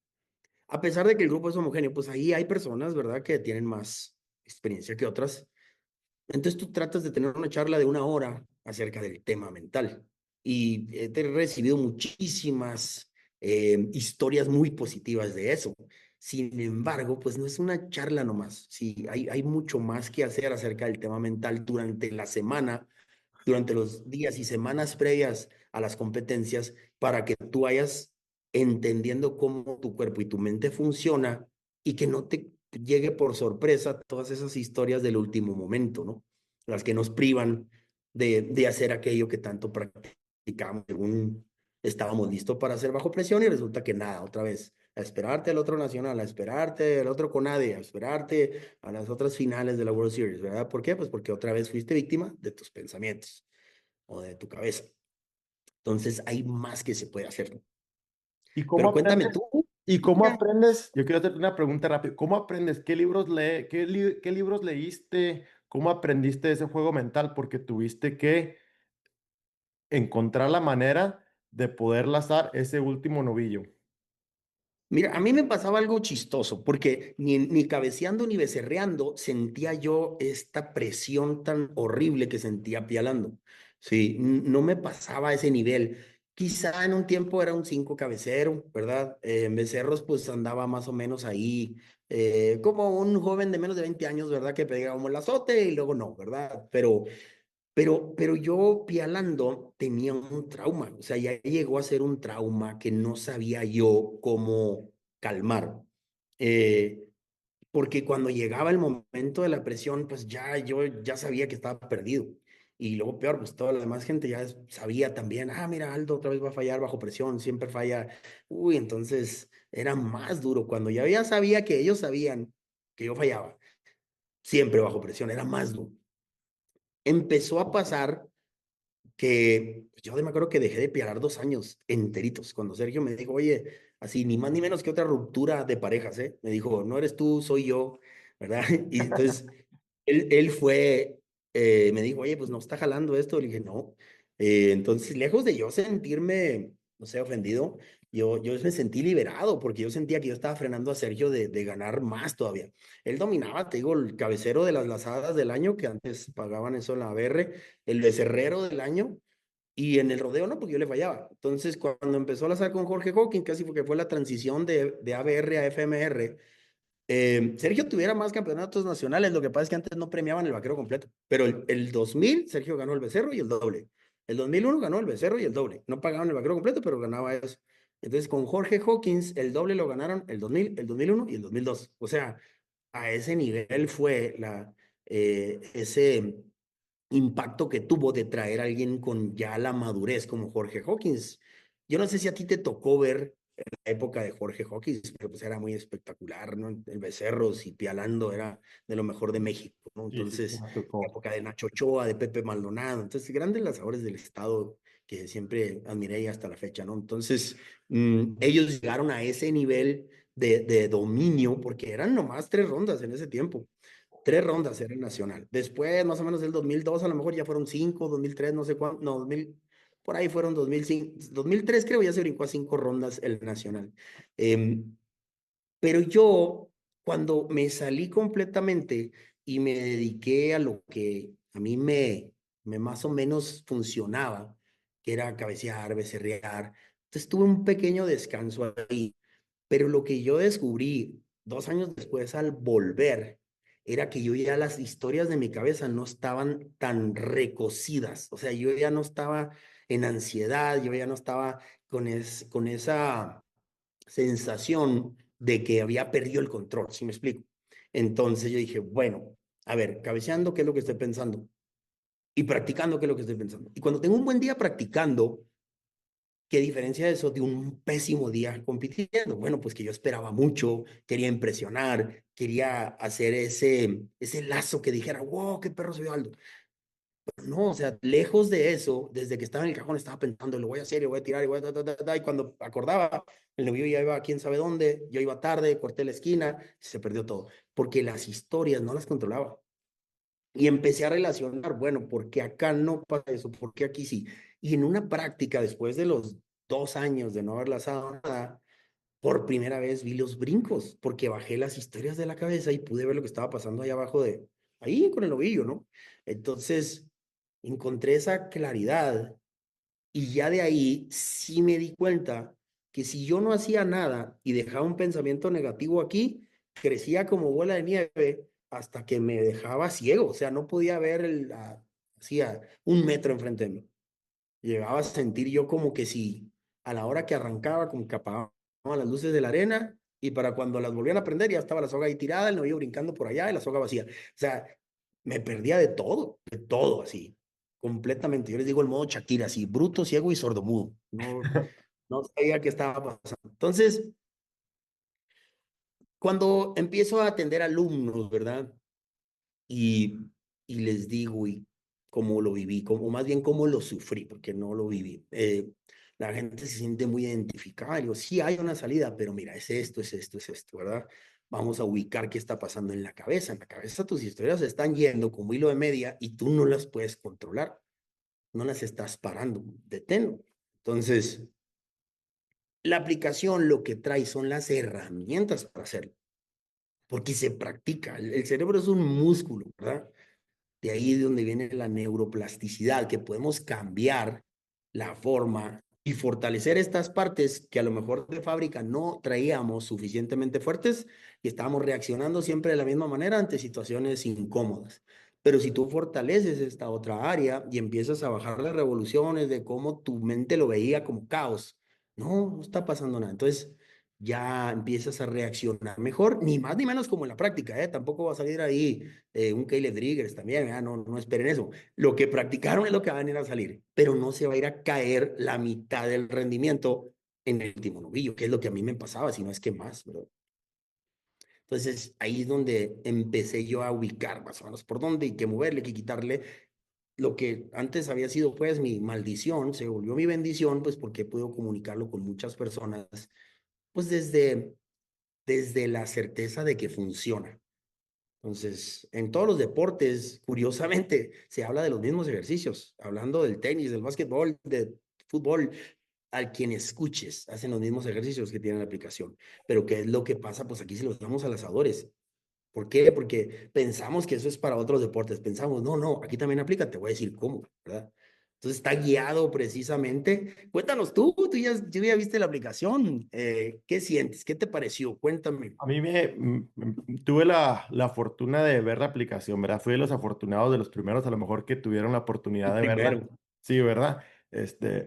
A pesar de que el grupo es homogéneo, pues ahí hay personas, ¿verdad?, que tienen más experiencia que otras. Entonces tú tratas de tener una charla de 1 hora acerca del tema mental. Y he recibido muchísimas historias muy positivas de eso. Sin embargo, pues no es una charla nomás. Sí, hay mucho más que hacer acerca del tema mental durante la semana, durante los días y semanas previas a las competencias, para que tú vayas entendiendo cómo tu cuerpo y tu mente funciona y que no te llegue por sorpresa todas esas historias del último momento, ¿no? Las que nos privan de hacer aquello que tanto practicamos según estábamos listos para hacer bajo presión y resulta que nada, otra vez, a esperarte al otro nacional, a esperarte al otro CONADE, a esperarte a las otras finales de la World Series, ¿verdad? ¿Por qué? Pues porque otra vez fuiste víctima de tus pensamientos o de tu cabeza. Entonces hay más que se puede hacer. ¿Y cómo Pero cuéntame aprendes? tú. ¿Y cómo Ya. aprendes? Yo quiero hacerte una pregunta rápida. ¿Cómo aprendes? ¿Qué libros qué libros leíste? ¿Cómo aprendiste ese juego mental? Porque tuviste que encontrar la manera de poder lazar ese último novillo. Mira, a mí me pasaba algo chistoso, porque ni cabeceando ni becerreando sentía yo esta presión tan horrible que sentía pialando. Sí, no me pasaba a ese nivel. Quizá en un tiempo era un 5 cabecero, ¿verdad? En becerros pues andaba más o menos ahí, como un joven de menos de 20 años, ¿verdad? Que pegaba como el azote y luego no, ¿verdad? Pero yo pialando tenía un trauma, o sea, ya llegó a ser un trauma que no sabía yo cómo calmar. Eh, Porque cuando llegaba el momento de la presión, pues ya yo ya sabía que estaba perdido. Y luego peor, pues toda la demás gente ya sabía también, ah, mira, Aldo otra vez va a fallar bajo presión, siempre falla. Uy, entonces era más duro. Cuando ya sabía que ellos sabían que yo fallaba, siempre bajo presión, era más duro. Empezó a pasar que yo me acuerdo que dejé de pialar 2 años enteritos, cuando Sergio me dijo, oye, así ni más ni menos que otra ruptura de parejas, ¿eh? Me dijo, no eres tú, soy yo, ¿verdad? Y entonces él fue, me dijo, oye, pues no está jalando esto. Le dije, no. Entonces, lejos de yo sentirme, no sé, ofendido, yo me sentí liberado porque yo sentía que yo estaba frenando a Sergio de ganar más todavía. Él dominaba, te digo, el cabecero de las lazadas del año, que antes pagaban eso en la ABR, el becerrero del año, Y en el rodeo no, porque yo le fallaba. Entonces, cuando empezó a lanzar con Jorge Hawkins, casi porque fue la transición de ABR a FMR, Sergio tuviera más campeonatos nacionales. Lo que pasa es que antes no premiaban el vaquero completo. Pero el 2000, Sergio ganó el becerro y el doble. El 2001 ganó el becerro y el doble. No pagaban el vaquero completo, pero ganaba eso. Entonces, con Jorge Hawkins, el doble lo ganaron el 2000, el 2001 y el 2002. O sea, a ese nivel fue ese impacto que tuvo de traer a alguien con ya la madurez como Jorge Hawkins. Yo no sé si a ti te tocó ver la época de Jorge Hawkins, pero pues era muy espectacular, ¿no? El Becerros y Pialando era de lo mejor de México, ¿no? Sí, sí, sí, Entonces, me la tocó. época de Nacho Ochoa, de Pepe Maldonado, entonces grandes lanzadores del estado que siempre admiré hasta la fecha, ¿no? Entonces, ellos llegaron a ese nivel de dominio porque eran nomás 3 rondas en ese tiempo. 3 rondas era el nacional. Después, más o menos del 2002, a lo mejor ya fueron 5, 2003, no sé cuánto, no, 2000, por ahí fueron 2005, 2003 creo, ya se brincó a 5 rondas el nacional. Em, pero yo, cuando me salí completamente y me dediqué a lo que a mí me más o menos funcionaba, que era cabecear, becerrear, entonces tuve un pequeño descanso ahí. Pero lo que yo descubrí 2 años después al volver era que yo ya las historias de mi cabeza no estaban tan recocidas. O sea, yo ya no estaba en ansiedad, yo ya no estaba con esa sensación de que había perdido el control, ¿sí me explico? Entonces yo dije, bueno, a ver, cabeceando, ¿qué es lo que estoy pensando? Y practicando, ¿qué es lo que estoy pensando? Y cuando tengo un buen día practicando, ¿qué diferencia eso de un pésimo día compitiendo? Bueno, pues que yo esperaba mucho, quería impresionar, quería hacer ese lazo que dijera, wow, qué perro se vio Aldo. Pero no, o sea, lejos de eso, desde que estaba en el cajón estaba pensando, lo voy a hacer, lo voy a tirar, y voy a y cuando acordaba, el novio ya iba a quién sabe dónde, yo iba tarde, corté la esquina, se perdió todo, porque las historias no las controlaba. Y empecé a relacionar, bueno, ¿por qué acá no pasa eso? ¿Por qué aquí sí? Y en una práctica, después de los 2 años de no haber lanzado nada, por primera vez vi los brincos, porque bajé las historias de la cabeza y pude ver lo que estaba pasando ahí abajo ahí con el ovillo, ¿no? Entonces, encontré esa claridad y ya de ahí sí me di cuenta que si yo no hacía nada y dejaba un pensamiento negativo aquí, crecía como bola de nieve hasta que me dejaba ciego. O sea, no podía ver hacía 1 metro enfrente de mí. Llegaba a sentir yo como que si a la hora que arrancaba, como que apagaban las luces de la arena y para cuando las volvían a prender ya estaba la soga ahí tirada, el novio brincando por allá y la soga vacía. O sea, me perdía de todo así, completamente. Yo les digo el modo Shakira, así, bruto, ciego y sordomudo. No, no sabía qué estaba pasando. Entonces, cuando empiezo a atender alumnos, ¿verdad? Y, y les digo, y cómo lo viví, o más bien cómo lo sufrí, porque no lo viví. La gente se siente muy identificada. Digo, sí hay una salida, pero mira, es esto, es esto, es esto, ¿verdad? Vamos a ubicar qué está pasando en la cabeza. En la cabeza tus historias se están yendo como hilo de media y tú no las puedes controlar, no las estás parando. Deténlo. Entonces, la aplicación lo que trae son las herramientas para hacerlo, porque se practica. El cerebro es un músculo, ¿verdad? De ahí de donde viene la neuroplasticidad, que podemos cambiar la forma y fortalecer estas partes que a lo mejor de fábrica no traíamos suficientemente fuertes y estábamos reaccionando siempre de la misma manera ante situaciones incómodas. Pero si tú fortaleces esta otra área y empiezas a bajar las revoluciones de cómo tu mente lo veía como caos, no está pasando nada. Entonces, ya empiezas a reaccionar mejor, ni más ni menos como en la práctica, ¿eh? Tampoco va a salir ahí un Caleb Driggers también, no, no esperen eso. Lo que practicaron es lo que va a venir a salir, pero no se va a ir a caer la mitad del rendimiento en el último novillo, que es lo que a mí me pasaba, si no es que más, ¿verdad? Entonces ahí es donde empecé yo a ubicar más o menos por dónde y qué moverle, qué quitarle. Lo que antes había sido pues mi maldición, se volvió mi bendición, pues porque puedo comunicarlo con muchas personas, pues desde la certeza de que funciona. Entonces, en todos los deportes, curiosamente, se habla de los mismos ejercicios. Hablando del tenis, del básquetbol, del fútbol, al quien escuches, hacen los mismos ejercicios que tiene la aplicación. Pero ¿qué es lo que pasa? Pues aquí se los damos a las asadores. ¿Por qué? Porque pensamos que eso es para otros deportes. Pensamos, no, no, aquí también aplica, te voy a decir cómo, ¿verdad? Entonces está guiado precisamente. Cuéntanos tú ya viste la aplicación. ¿Qué sientes? ¿Qué te pareció? Cuéntame. A mí tuve la fortuna de ver la aplicación, ¿verdad? Fui de los afortunados, de los primeros a lo mejor que tuvieron la oportunidad El de verla. primero. Sí, ¿verdad?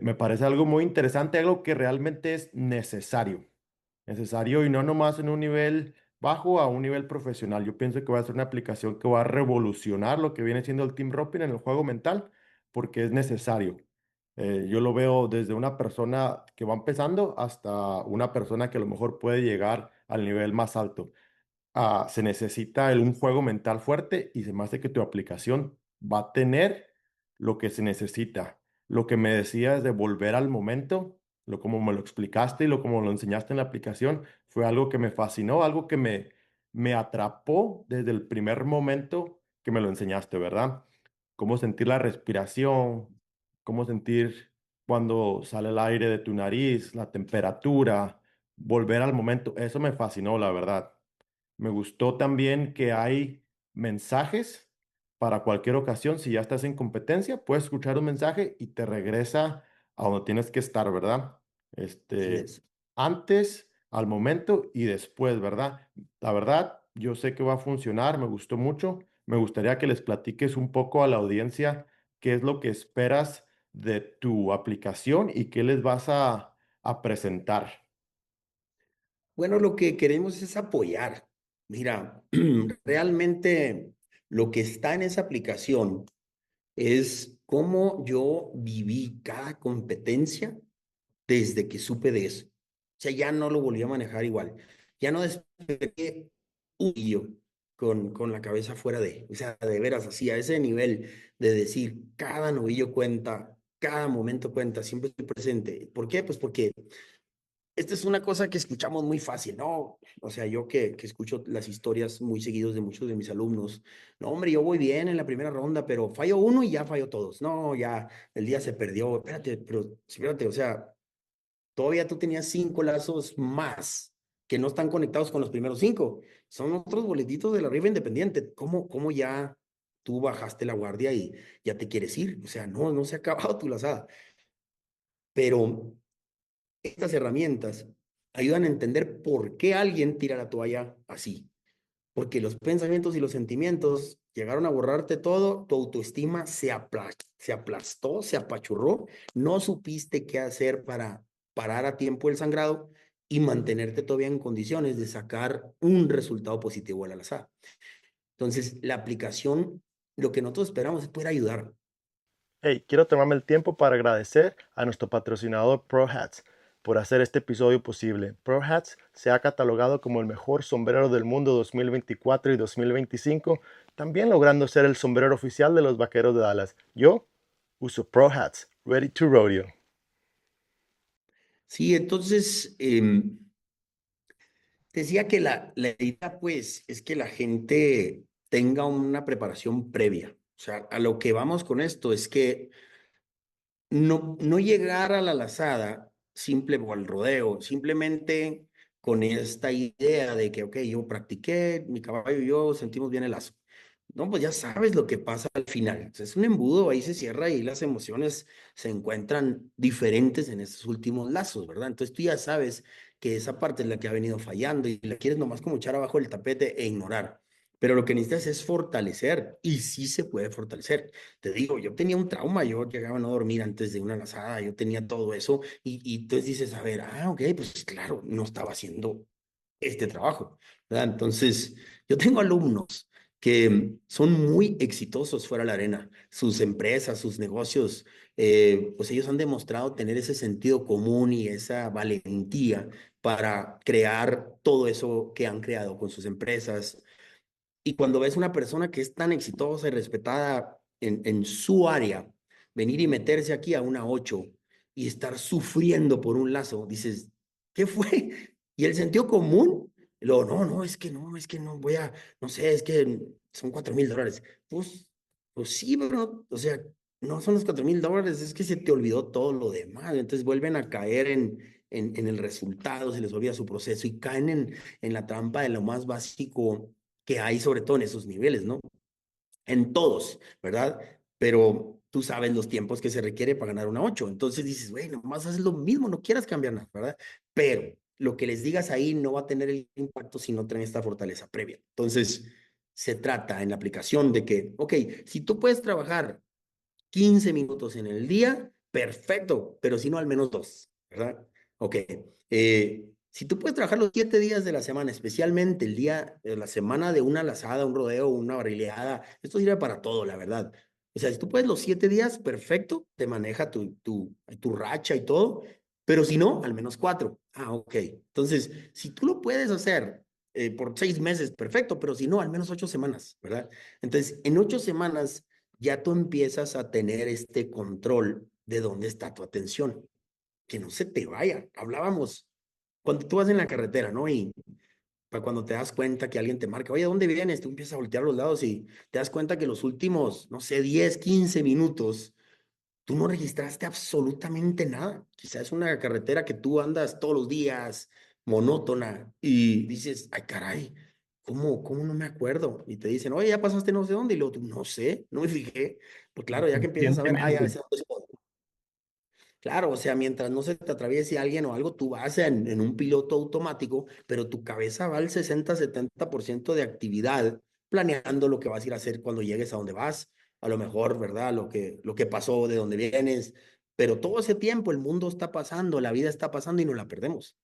Me parece algo muy interesante, algo que realmente es necesario. Necesario y no nomás en un nivel bajo a un nivel profesional. Yo pienso que va a ser una aplicación que va a revolucionar lo que viene siendo el team roping en el juego mental, porque es necesario. Yo lo veo desde una persona que va empezando hasta una persona que a lo mejor puede llegar al nivel más alto. Se necesita un juego mental fuerte y se me hace que tu aplicación va a tener lo que se necesita. Lo que me decías de volver al momento, lo como me lo explicaste y lo como lo enseñaste en la aplicación, fue algo que me fascinó, algo que me atrapó desde el primer momento que me lo enseñaste, ¿verdad? Cómo sentir la respiración, cómo sentir cuando sale el aire de tu nariz, la temperatura, volver al momento. Eso me fascinó, la verdad. Me gustó también que hay mensajes para cualquier ocasión. Si ya estás en competencia, puedes escuchar un mensaje y te regresa a donde tienes que estar, ¿verdad? Así Este, es. antes, al momento y después, ¿verdad? La verdad, yo sé que va a funcionar, me gustó mucho. Me gustaría que les platiques un poco a la audiencia qué es lo que esperas de tu aplicación y qué les vas a presentar. Bueno, lo que queremos es apoyar. Mira, realmente lo que está en esa aplicación es cómo yo viví cada competencia desde que supe de eso. O sea, ya no lo volví a manejar igual. Ya no despegué un hilo con la cabeza fuera de, o sea, de veras así, a ese nivel de decir, cada novillo cuenta, cada momento cuenta, siempre estoy presente. ¿Por qué? Pues porque esta es una cosa que escuchamos muy fácil, ¿no? O sea, yo que escucho las historias muy seguidos de muchos de mis alumnos, no, hombre, yo voy bien en la primera ronda, pero fallo uno y ya fallo todos. No, ya el día se perdió. Espérate, pero espérate, o sea, todavía tú tenías 5 lazos más que no están conectados con los primeros 5. Son otros boletitos de la rifa independiente. ¿Cómo ya tú bajaste la guardia y ya te quieres ir? O sea, no se ha acabado tu lazada. Pero estas herramientas ayudan a entender por qué alguien tira la toalla así. Porque los pensamientos y los sentimientos llegaron a borrarte todo, tu autoestima se aplastó, se apachurró, no supiste qué hacer para parar a tiempo el sangrado y mantenerte todavía en condiciones de sacar un resultado positivo a la lazada. Entonces, la aplicación, lo que nosotros esperamos es poder ayudar. Hey, quiero tomarme el tiempo para agradecer a nuestro patrocinador Pro Hats por hacer este episodio posible. Pro Hats se ha catalogado como el mejor sombrero del mundo 2024 y 2025, también logrando ser el sombrero oficial de los Vaqueros de Dallas. Yo uso Pro Hats, ready to rodeo. Sí, entonces, decía que la idea, pues, es que la gente tenga una preparación previa. O sea, a lo que vamos con esto es que no llegar a la lazada simple o al rodeo, simplemente con esta idea de que, ok, yo practiqué, mi caballo y yo sentimos bien el lazo. No, pues ya sabes lo que pasa al final. O sea, es un embudo, ahí se cierra y las emociones se encuentran diferentes en esos últimos lazos, ¿verdad? Entonces tú ya sabes que esa parte es la que ha venido fallando y la quieres nomás como echar abajo el tapete e ignorar. Pero lo que necesitas es fortalecer y sí se puede fortalecer. Te digo, yo tenía un trauma, yo llegaba a no dormir antes de una lazada, yo tenía todo eso y entonces dices, a ver, ok, pues claro, no estaba haciendo este trabajo, ¿verdad? Entonces, yo tengo alumnos que son muy exitosos fuera de la arena, sus empresas, sus negocios, pues ellos han demostrado tener ese sentido común y esa valentía para crear todo eso que han creado con sus empresas. Y cuando ves una persona que es tan exitosa y respetada en su área, venir y meterse aquí a una 8 y estar sufriendo por un lazo, dices, ¿qué fue? Y el sentido común, luego, es que no voy a, no sé, es que son $4,000. Pues sí, pero, o sea, no son los $4,000, es que se te olvidó todo lo demás. Entonces vuelven a caer en el resultado, se les olvida su proceso y caen en la trampa de lo más básico que hay, sobre todo en esos niveles, ¿no? En todos, ¿verdad? pero tú sabes los tiempos que se requiere para ganar una 8. Entonces dices, güey, nomás haces lo mismo, no quieras cambiar nada, ¿verdad? Pero lo que les digas ahí no va a tener el impacto si no tienen esta fortaleza previa. Entonces, se trata en la aplicación de que, ok, si tú puedes trabajar 15 minutos en el día, perfecto, pero si no, al menos dos, ¿verdad? Ok. Si tú puedes trabajar los 7 días de la semana, especialmente el día de la semana de una lazada, un rodeo, una barrileada, esto sirve para todo, la verdad. O sea, si tú puedes los 7 días, perfecto, te maneja tu racha y todo, pero si no, al menos cuatro. Ah, ok. Entonces, si tú lo puedes hacer por 6 meses, perfecto, pero si no, al menos 8 semanas, ¿verdad? Entonces, en 8 semanas ya tú empiezas a tener este control de dónde está tu atención, que no se te vaya. Hablábamos cuando tú vas en la carretera, ¿no? Y para cuando te das cuenta que alguien te marca, oye, ¿dónde vienes? Tú empiezas a voltear a los lados y te das cuenta que los últimos, no sé, 10 15 minutos, tú no registraste absolutamente nada. Quizás es una carretera que tú andas todos los días, monótona, y dices, ay, caray, ¿cómo no me acuerdo? Y te dicen, oye, ya pasaste no sé dónde, y luego tú, no sé, no me fijé. Pues claro, ya que empiezas a ver, ah, ya Conscientemente. sé dónde estoy. Claro, o sea, mientras no se te atraviese alguien o algo, tú vas en un piloto automático, pero tu cabeza va al 60-70% de actividad, planeando lo que vas a ir a hacer cuando llegues a donde vas, a lo mejor, ¿verdad? Lo que pasó, de dónde vienes, pero todo ese tiempo el mundo está pasando, la vida está pasando y no la perdemos.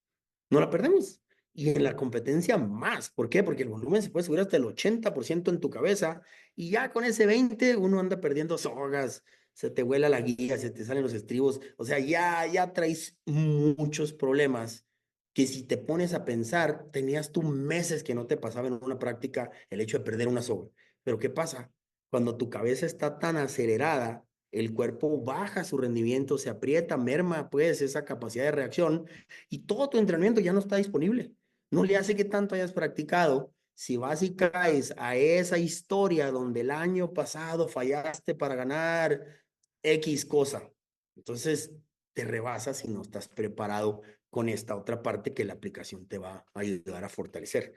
No la perdemos. Y en la competencia más. ¿Por qué? Porque el volumen se puede subir hasta el 80% en tu cabeza y ya con ese 20 uno anda perdiendo sogas, se te vuela la guía, se te salen los estribos. O sea, ya traes muchos problemas que si te pones a pensar, tenías tú meses que no te pasaba en una práctica el hecho de perder una soga. Pero ¿qué pasa? Cuando tu cabeza está tan acelerada, el cuerpo baja su rendimiento, se aprieta, merma pues esa capacidad de reacción y todo tu entrenamiento ya no está disponible. No le hace que tanto hayas practicado. Si vas y caes a esa historia donde el año pasado fallaste para ganar X cosa, entonces te rebasas y no estás preparado con esta otra parte que la aplicación te va a ayudar a fortalecer.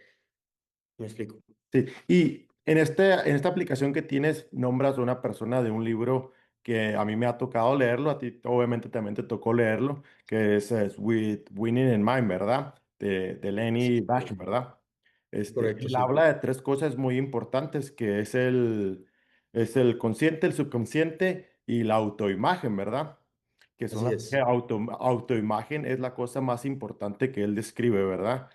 ¿Me explico? Sí, y en esta aplicación que tienes, nombras a una persona de un libro que a mí me ha tocado leerlo, a ti obviamente también te tocó leerlo, que es With Winning in Mind, ¿verdad? De Lenny Sí, Basham, ¿verdad? correcto, Él sí. habla de tres cosas muy importantes, que es el consciente, el subconsciente y la autoimagen, ¿verdad? Que son Así las que es. autoimagen es la cosa más importante que él describe, ¿verdad?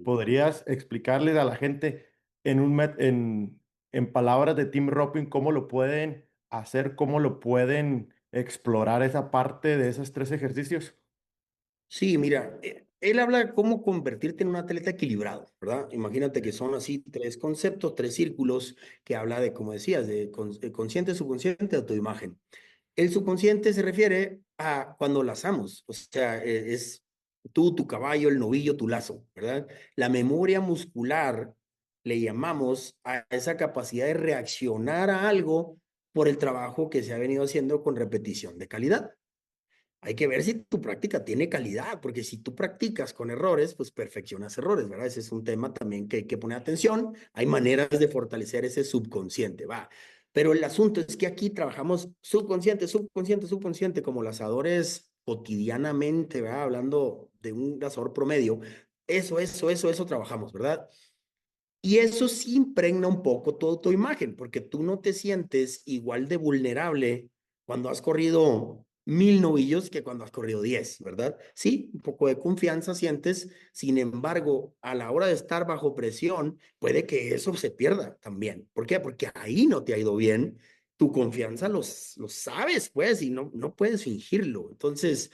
¿Podrías explicarle a la gente en palabras de Tim Robbins cómo lo pueden hacer, cómo lo pueden explorar esa parte de esos tres ejercicios? Sí, mira, él habla de cómo convertirte en un atleta equilibrado, ¿verdad? Imagínate que son así tres conceptos, tres círculos que habla de, como decías, de consciente, subconsciente, autoimagen. El subconsciente se refiere a cuando lazamos, o sea, es tú, tu caballo, el novillo, tu lazo, ¿verdad? La memoria muscular le llamamos a esa capacidad de reaccionar a algo por el trabajo que se ha venido haciendo con repetición de calidad. Hay que ver si tu práctica tiene calidad, porque si tú practicas con errores, pues perfeccionas errores, ¿verdad? Ese es un tema también que hay que poner atención. Hay maneras de fortalecer ese subconsciente, va. Pero el asunto es que aquí trabajamos subconsciente, subconsciente, subconsciente, como lazadores cotidianamente, ¿verdad? Hablando de un lazador promedio. Eso trabajamos, ¿verdad? Y eso sí impregna un poco toda tu imagen, porque tú no te sientes igual de vulnerable cuando has corrido 1000 novillos que cuando has corrido 10, ¿verdad? Sí, un poco de confianza sientes, sin embargo, a la hora de estar bajo presión, puede que eso se pierda también. ¿Por qué? Porque ahí no te ha ido bien, tu confianza lo sabes, pues, y no puedes fingirlo. Entonces,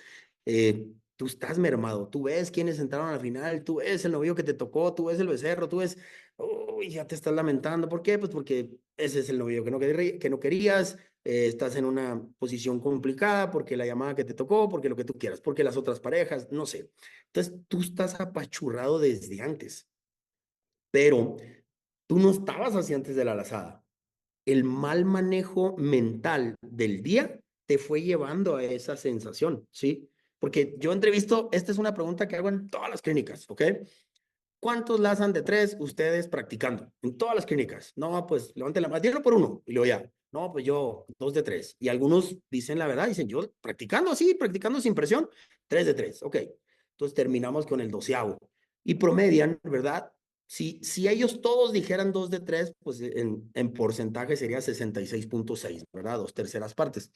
tú estás mermado, tú ves quiénes entraron a la final, tú ves el novillo que te tocó, tú ves el becerro, tú ves uy, ya te estás lamentando. ¿Por qué? Pues porque ese es el novio que no querías, estás en una posición complicada, porque la llamada que te tocó, porque lo que tú quieras, porque las otras parejas, no sé. Entonces tú estás apachurrado desde antes, pero tú no estabas así antes de la lazada. El mal manejo mental del día te fue llevando a esa sensación, ¿sí? Porque yo entrevisto, esta es una pregunta que hago en todas las clínicas, ¿ok? ¿cuántos lanzan de 3 ustedes practicando? En todas las clínicas. No, pues levanten la mano, díganlo por uno. Y luego ya. No, pues yo, 2 de 3. Y algunos dicen la verdad, dicen yo, practicando así, practicando sin presión, 3 de 3. Ok. Entonces terminamos con el 12avo. Y promedian, ¿verdad? Si ellos todos dijeran 2 de 3, pues en porcentaje sería 66,6, ¿verdad? 2/3 partes.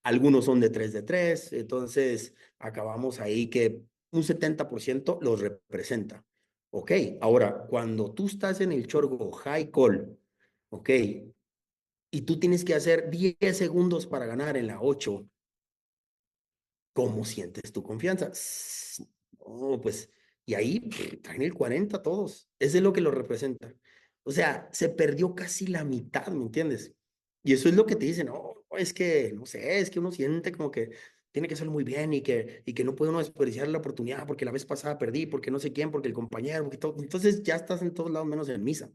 Algunos son de 3 de 3, entonces acabamos ahí que un 70% los representa. Ok, ahora, cuando tú estás en el chorgo high call, ok, y tú tienes que hacer 10 segundos para ganar en la 8, ¿cómo sientes tu confianza? No, pues, y ahí traen el 40 todos. Eso es lo que lo representa. O sea, se perdió casi la mitad, ¿me entiendes? Y eso es lo que te dicen, no, es que, no sé, es que uno siente como que tiene que hacerlo muy bien y que no puede uno desperdiciar la oportunidad porque la vez pasada perdí, porque no sé quién, porque el compañero, porque todo. Entonces ya estás en todos lados menos en misa.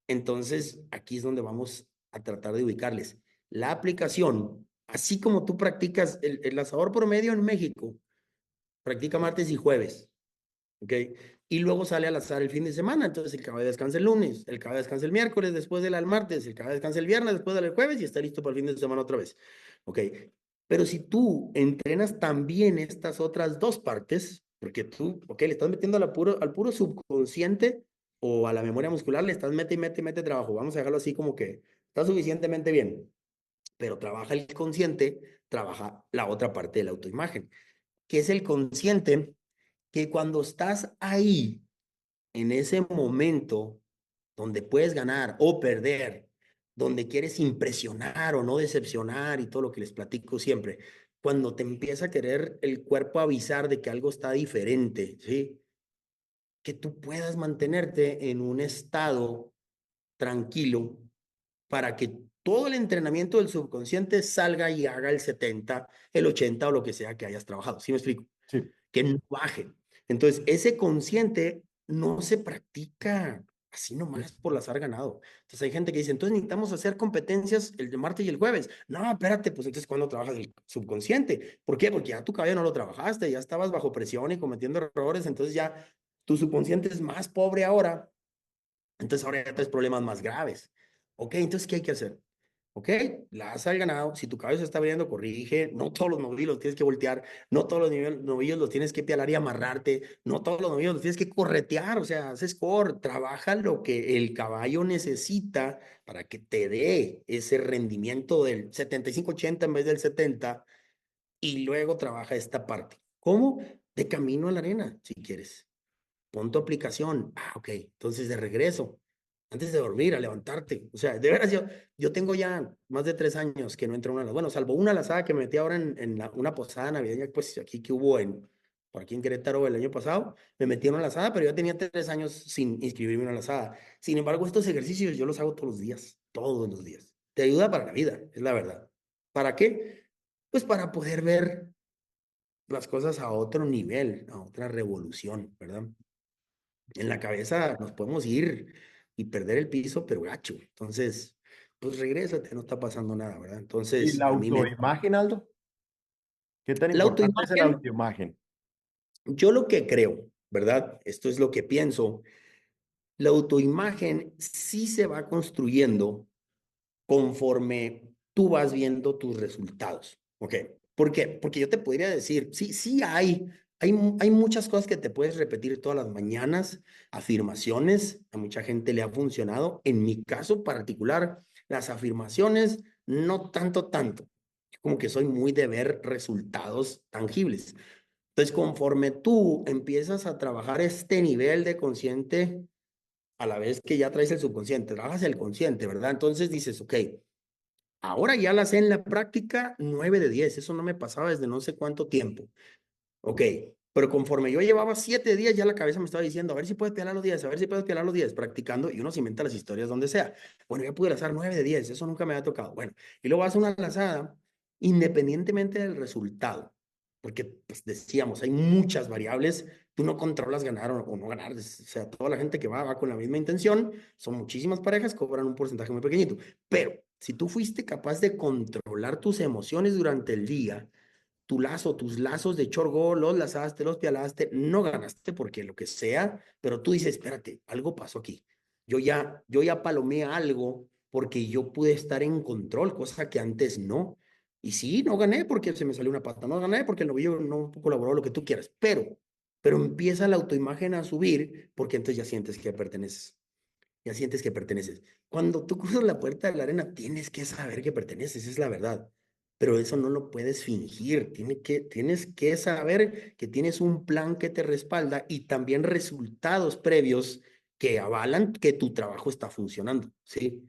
Entonces, aquí es donde vamos a tratar de ubicarles. La aplicación, así como tú practicas el asador promedio en México, practica martes y jueves, ¿ok? Y luego sale al azar el fin de semana, entonces el caballo descansa el lunes, el caballo descansa el miércoles después del martes, el caballo descansa el viernes después del jueves y está listo para el fin de semana otra vez, ¿ok? Pero si tú entrenas también estas otras dos partes, porque tú, ok, le estás metiendo al puro subconsciente o a la memoria muscular, le estás mete y mete y mete trabajo, vamos a dejarlo así como que está suficientemente bien, pero trabaja el consciente, trabaja la otra parte de la autoimagen, que es el consciente que cuando estás ahí, en ese momento donde puedes ganar o perder, donde quieres impresionar o no decepcionar y todo lo que les platico siempre, cuando te empieza a querer el cuerpo avisar de que algo está diferente, ¿sí? Que tú puedas mantenerte en un estado tranquilo para que todo el entrenamiento del subconsciente salga y haga el 70, el 80 o lo que sea que hayas trabajado. ¿Sí me explico? Sí. Que no baje. Entonces, ese consciente no se practica así nomás por azar ganado. Entonces, hay gente que dice, entonces necesitamos hacer competencias el de martes y el jueves. No, espérate, pues entonces, ¿cuándo trabajas el subconsciente? ¿Por qué? Porque ya tu cabello no lo trabajaste, ya estabas bajo presión y cometiendo errores, entonces ya tu subconsciente es más pobre ahora, entonces ahora ya traes problemas más graves. Ok, entonces, ¿qué hay que hacer? Ok, laza al ganado. Si tu cabeza se está abriendo, corrige. No todos los novillos los tienes que voltear. No todos los novillos los tienes que pialar y amarrarte. No todos los novillos los tienes que corretear. O sea, haces core. Trabaja lo que el caballo necesita para que te dé ese rendimiento del 75-80 en vez del 70. Y luego trabaja esta parte. ¿Cómo? De camino a la arena, si quieres. Pon tu aplicación. Ah, ok. Entonces, de regreso, antes de dormir, a levantarte. O sea, de veras, yo tengo ya más de 3 años que no entro a una, bueno, salvo una lazada que me metí ahora en una posada navideña, pues aquí que hubo por aquí en Querétaro el año pasado, me metí en una lazada, pero yo tenía 3 años sin inscribirme en una lazada. Sin embargo, estos ejercicios yo los hago todos los días, todos los días. Te ayuda para la vida, es la verdad. ¿Para qué? Pues para poder ver las cosas a otro nivel, a otra revolución, ¿verdad? En la cabeza nos podemos ir y perder el piso, pero gacho. Entonces, pues regrésate, no está pasando nada, ¿verdad? ¿Y Entonces, la a mí me... autoimagen, Aldo? ¿Qué tan La importante es la autoimagen, autoimagen? yo lo que creo, ¿verdad? Esto es lo que pienso. La autoimagen sí se va construyendo conforme tú vas viendo tus resultados. ¿Ok? ¿Por qué? Porque yo te podría decir, sí, sí hay muchas cosas que te puedes repetir todas las mañanas, afirmaciones, a mucha gente le ha funcionado. En mi caso particular, las afirmaciones no tanto. Como que soy muy de ver resultados tangibles. Entonces, conforme tú empiezas a trabajar este nivel de consciente, a la vez que ya traes el subconsciente, trabajas el consciente, ¿verdad? Entonces dices, ok, ahora ya la sé en la práctica 9 de 10. Eso no me pasaba desde no sé cuánto tiempo. Ok, pero conforme yo llevaba 7 días, ya la cabeza me estaba diciendo, a ver si puedes pelar los 10, a ver si puedes pelar los 10, practicando, y uno se inventa las historias donde sea. Bueno, ya pude lanzar 9 de 10, eso nunca me había tocado. Bueno, y luego hace una lanzada, independientemente del resultado, porque pues decíamos, hay muchas variables, tú no controlas ganar o no ganar, o sea, toda la gente que va con la misma intención, son muchísimas parejas, cobran un porcentaje muy pequeñito, pero si tú fuiste capaz de controlar tus emociones durante el día, tu lazo, tus lazos de chorgo, los lazaste, los pialaste, no ganaste porque lo que sea, pero tú dices, espérate, algo pasó aquí. Yo ya palomé algo porque yo pude estar en control, cosa que antes no. Y sí, no gané porque se me salió una pata, no gané porque el novillo no colaboró, lo que tú quieras, pero empieza la autoimagen a subir porque entonces ya sientes que perteneces. Ya sientes que perteneces. Cuando tú cruzas la puerta de la arena, tienes que saber que perteneces, es la verdad. Pero eso no lo puedes fingir. Tienes que saber que tienes un plan que te respalda y también resultados previos que avalan que tu trabajo está funcionando, ¿sí?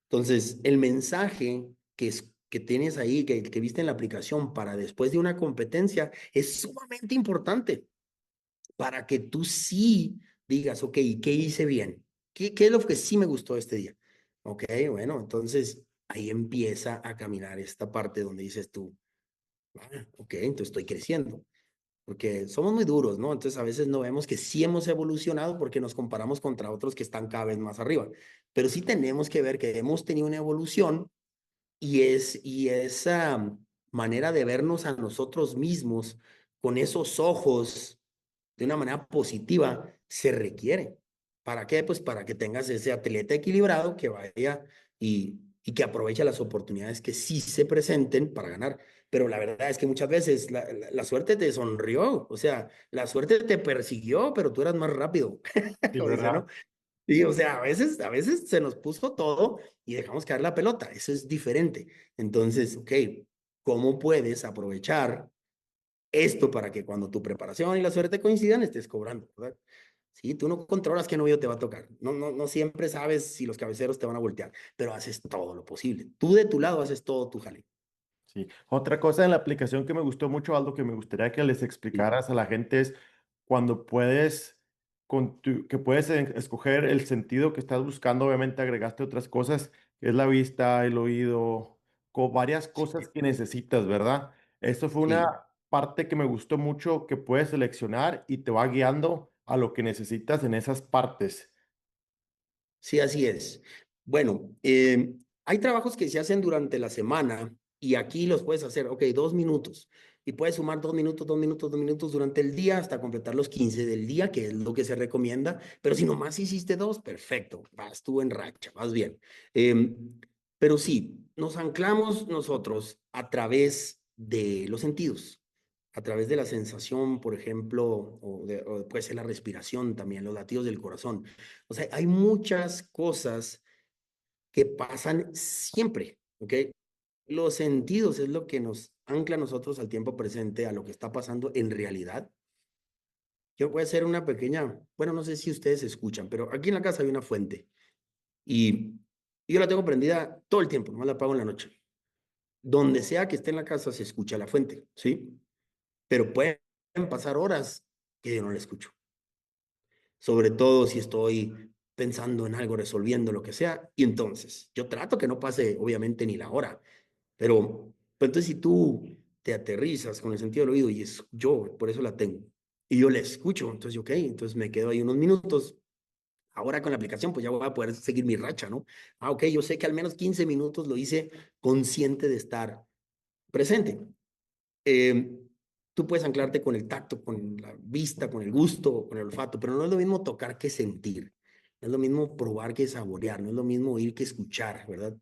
Entonces, el mensaje que tienes ahí, que viste en la aplicación para después de una competencia, es sumamente importante para que tú sí digas, ok, ¿qué hice bien? ¿Qué es lo que sí me gustó este día? Ok, bueno, entonces ahí empieza a caminar esta parte donde dices tú, ok, entonces estoy creciendo, porque somos muy duros, ¿no? Entonces a veces no vemos que sí hemos evolucionado porque nos comparamos contra otros que están cada vez más arriba, pero sí tenemos que ver que hemos tenido una evolución y esa manera de vernos a nosotros mismos con esos ojos de una manera positiva se requiere. ¿Para qué? Pues para que tengas ese atleta equilibrado que vaya y que aproveche las oportunidades que sí se presenten para ganar. Pero la verdad es que muchas veces la suerte te sonrió, o sea, la suerte te persiguió, pero tú eras más rápido, Sí, como dicen, ¿no? ¿verdad? Sí, o sea, a veces se nos puso todo y dejamos caer la pelota. Eso es diferente. Entonces, ok, ¿cómo puedes aprovechar esto para que cuando tu preparación y la suerte coincidan estés cobrando, ¿verdad? Sí, tú no controlas qué novio te va a tocar. No siempre sabes si los cabeceros te van a voltear, pero haces todo lo posible. Tú de tu lado haces todo tu jale. Sí. Otra cosa en la aplicación que me gustó mucho, Aldo, que me gustaría que les Sí, explicaras a la gente es cuando puedes, que puedes escoger el sentido que estás buscando. Obviamente agregaste otras cosas, que es la vista, el oído, con varias cosas sí, que necesitas, ¿verdad? Esto fue una sí. parte que me gustó mucho, que puedes seleccionar y te va guiando a lo que necesitas en esas partes. Sí, así es. Bueno, hay trabajos que se hacen durante la semana y aquí los puedes hacer, ok, 2 minutos. Y puedes sumar 2 minutos, 2 minutos, 2 minutos durante el día hasta completar los 15 del día, que es lo que se recomienda. Pero si nomás hiciste dos, perfecto, vas tú en racha, vas bien. Pero sí, nos anclamos nosotros a través de los sentidos, a través de la sensación, por ejemplo, o puede ser la respiración también, los latidos del corazón. O sea, hay muchas cosas que pasan siempre, ¿ok? Los sentidos es lo que nos ancla a nosotros al tiempo presente, a lo que está pasando en realidad. Yo voy a hacer una pequeña, bueno, no sé si ustedes escuchan, pero aquí en la casa hay una fuente y yo la tengo prendida todo el tiempo, no la apago en la noche. Donde sea que esté en la casa se escucha la fuente, ¿sí? Pero pueden pasar horas que yo no la escucho. Sobre todo si estoy pensando en algo, resolviendo lo que sea. Y entonces, yo trato que no pase, obviamente, ni la hora, pero entonces si tú te aterrizas con el sentido del oído y es yo, por eso la tengo, y yo la escucho, entonces, ok, entonces me quedo ahí unos minutos. Ahora con la aplicación, pues ya voy a poder seguir mi racha, ¿no? Ah, ok, yo sé que al menos 15 minutos lo hice consciente de estar presente. eh, Tú puedes anclarte con el tacto, con la vista, con el gusto, con el olfato, pero no es lo mismo tocar que sentir, no es lo mismo probar que saborear, no es lo mismo oír que escuchar, ¿verdad?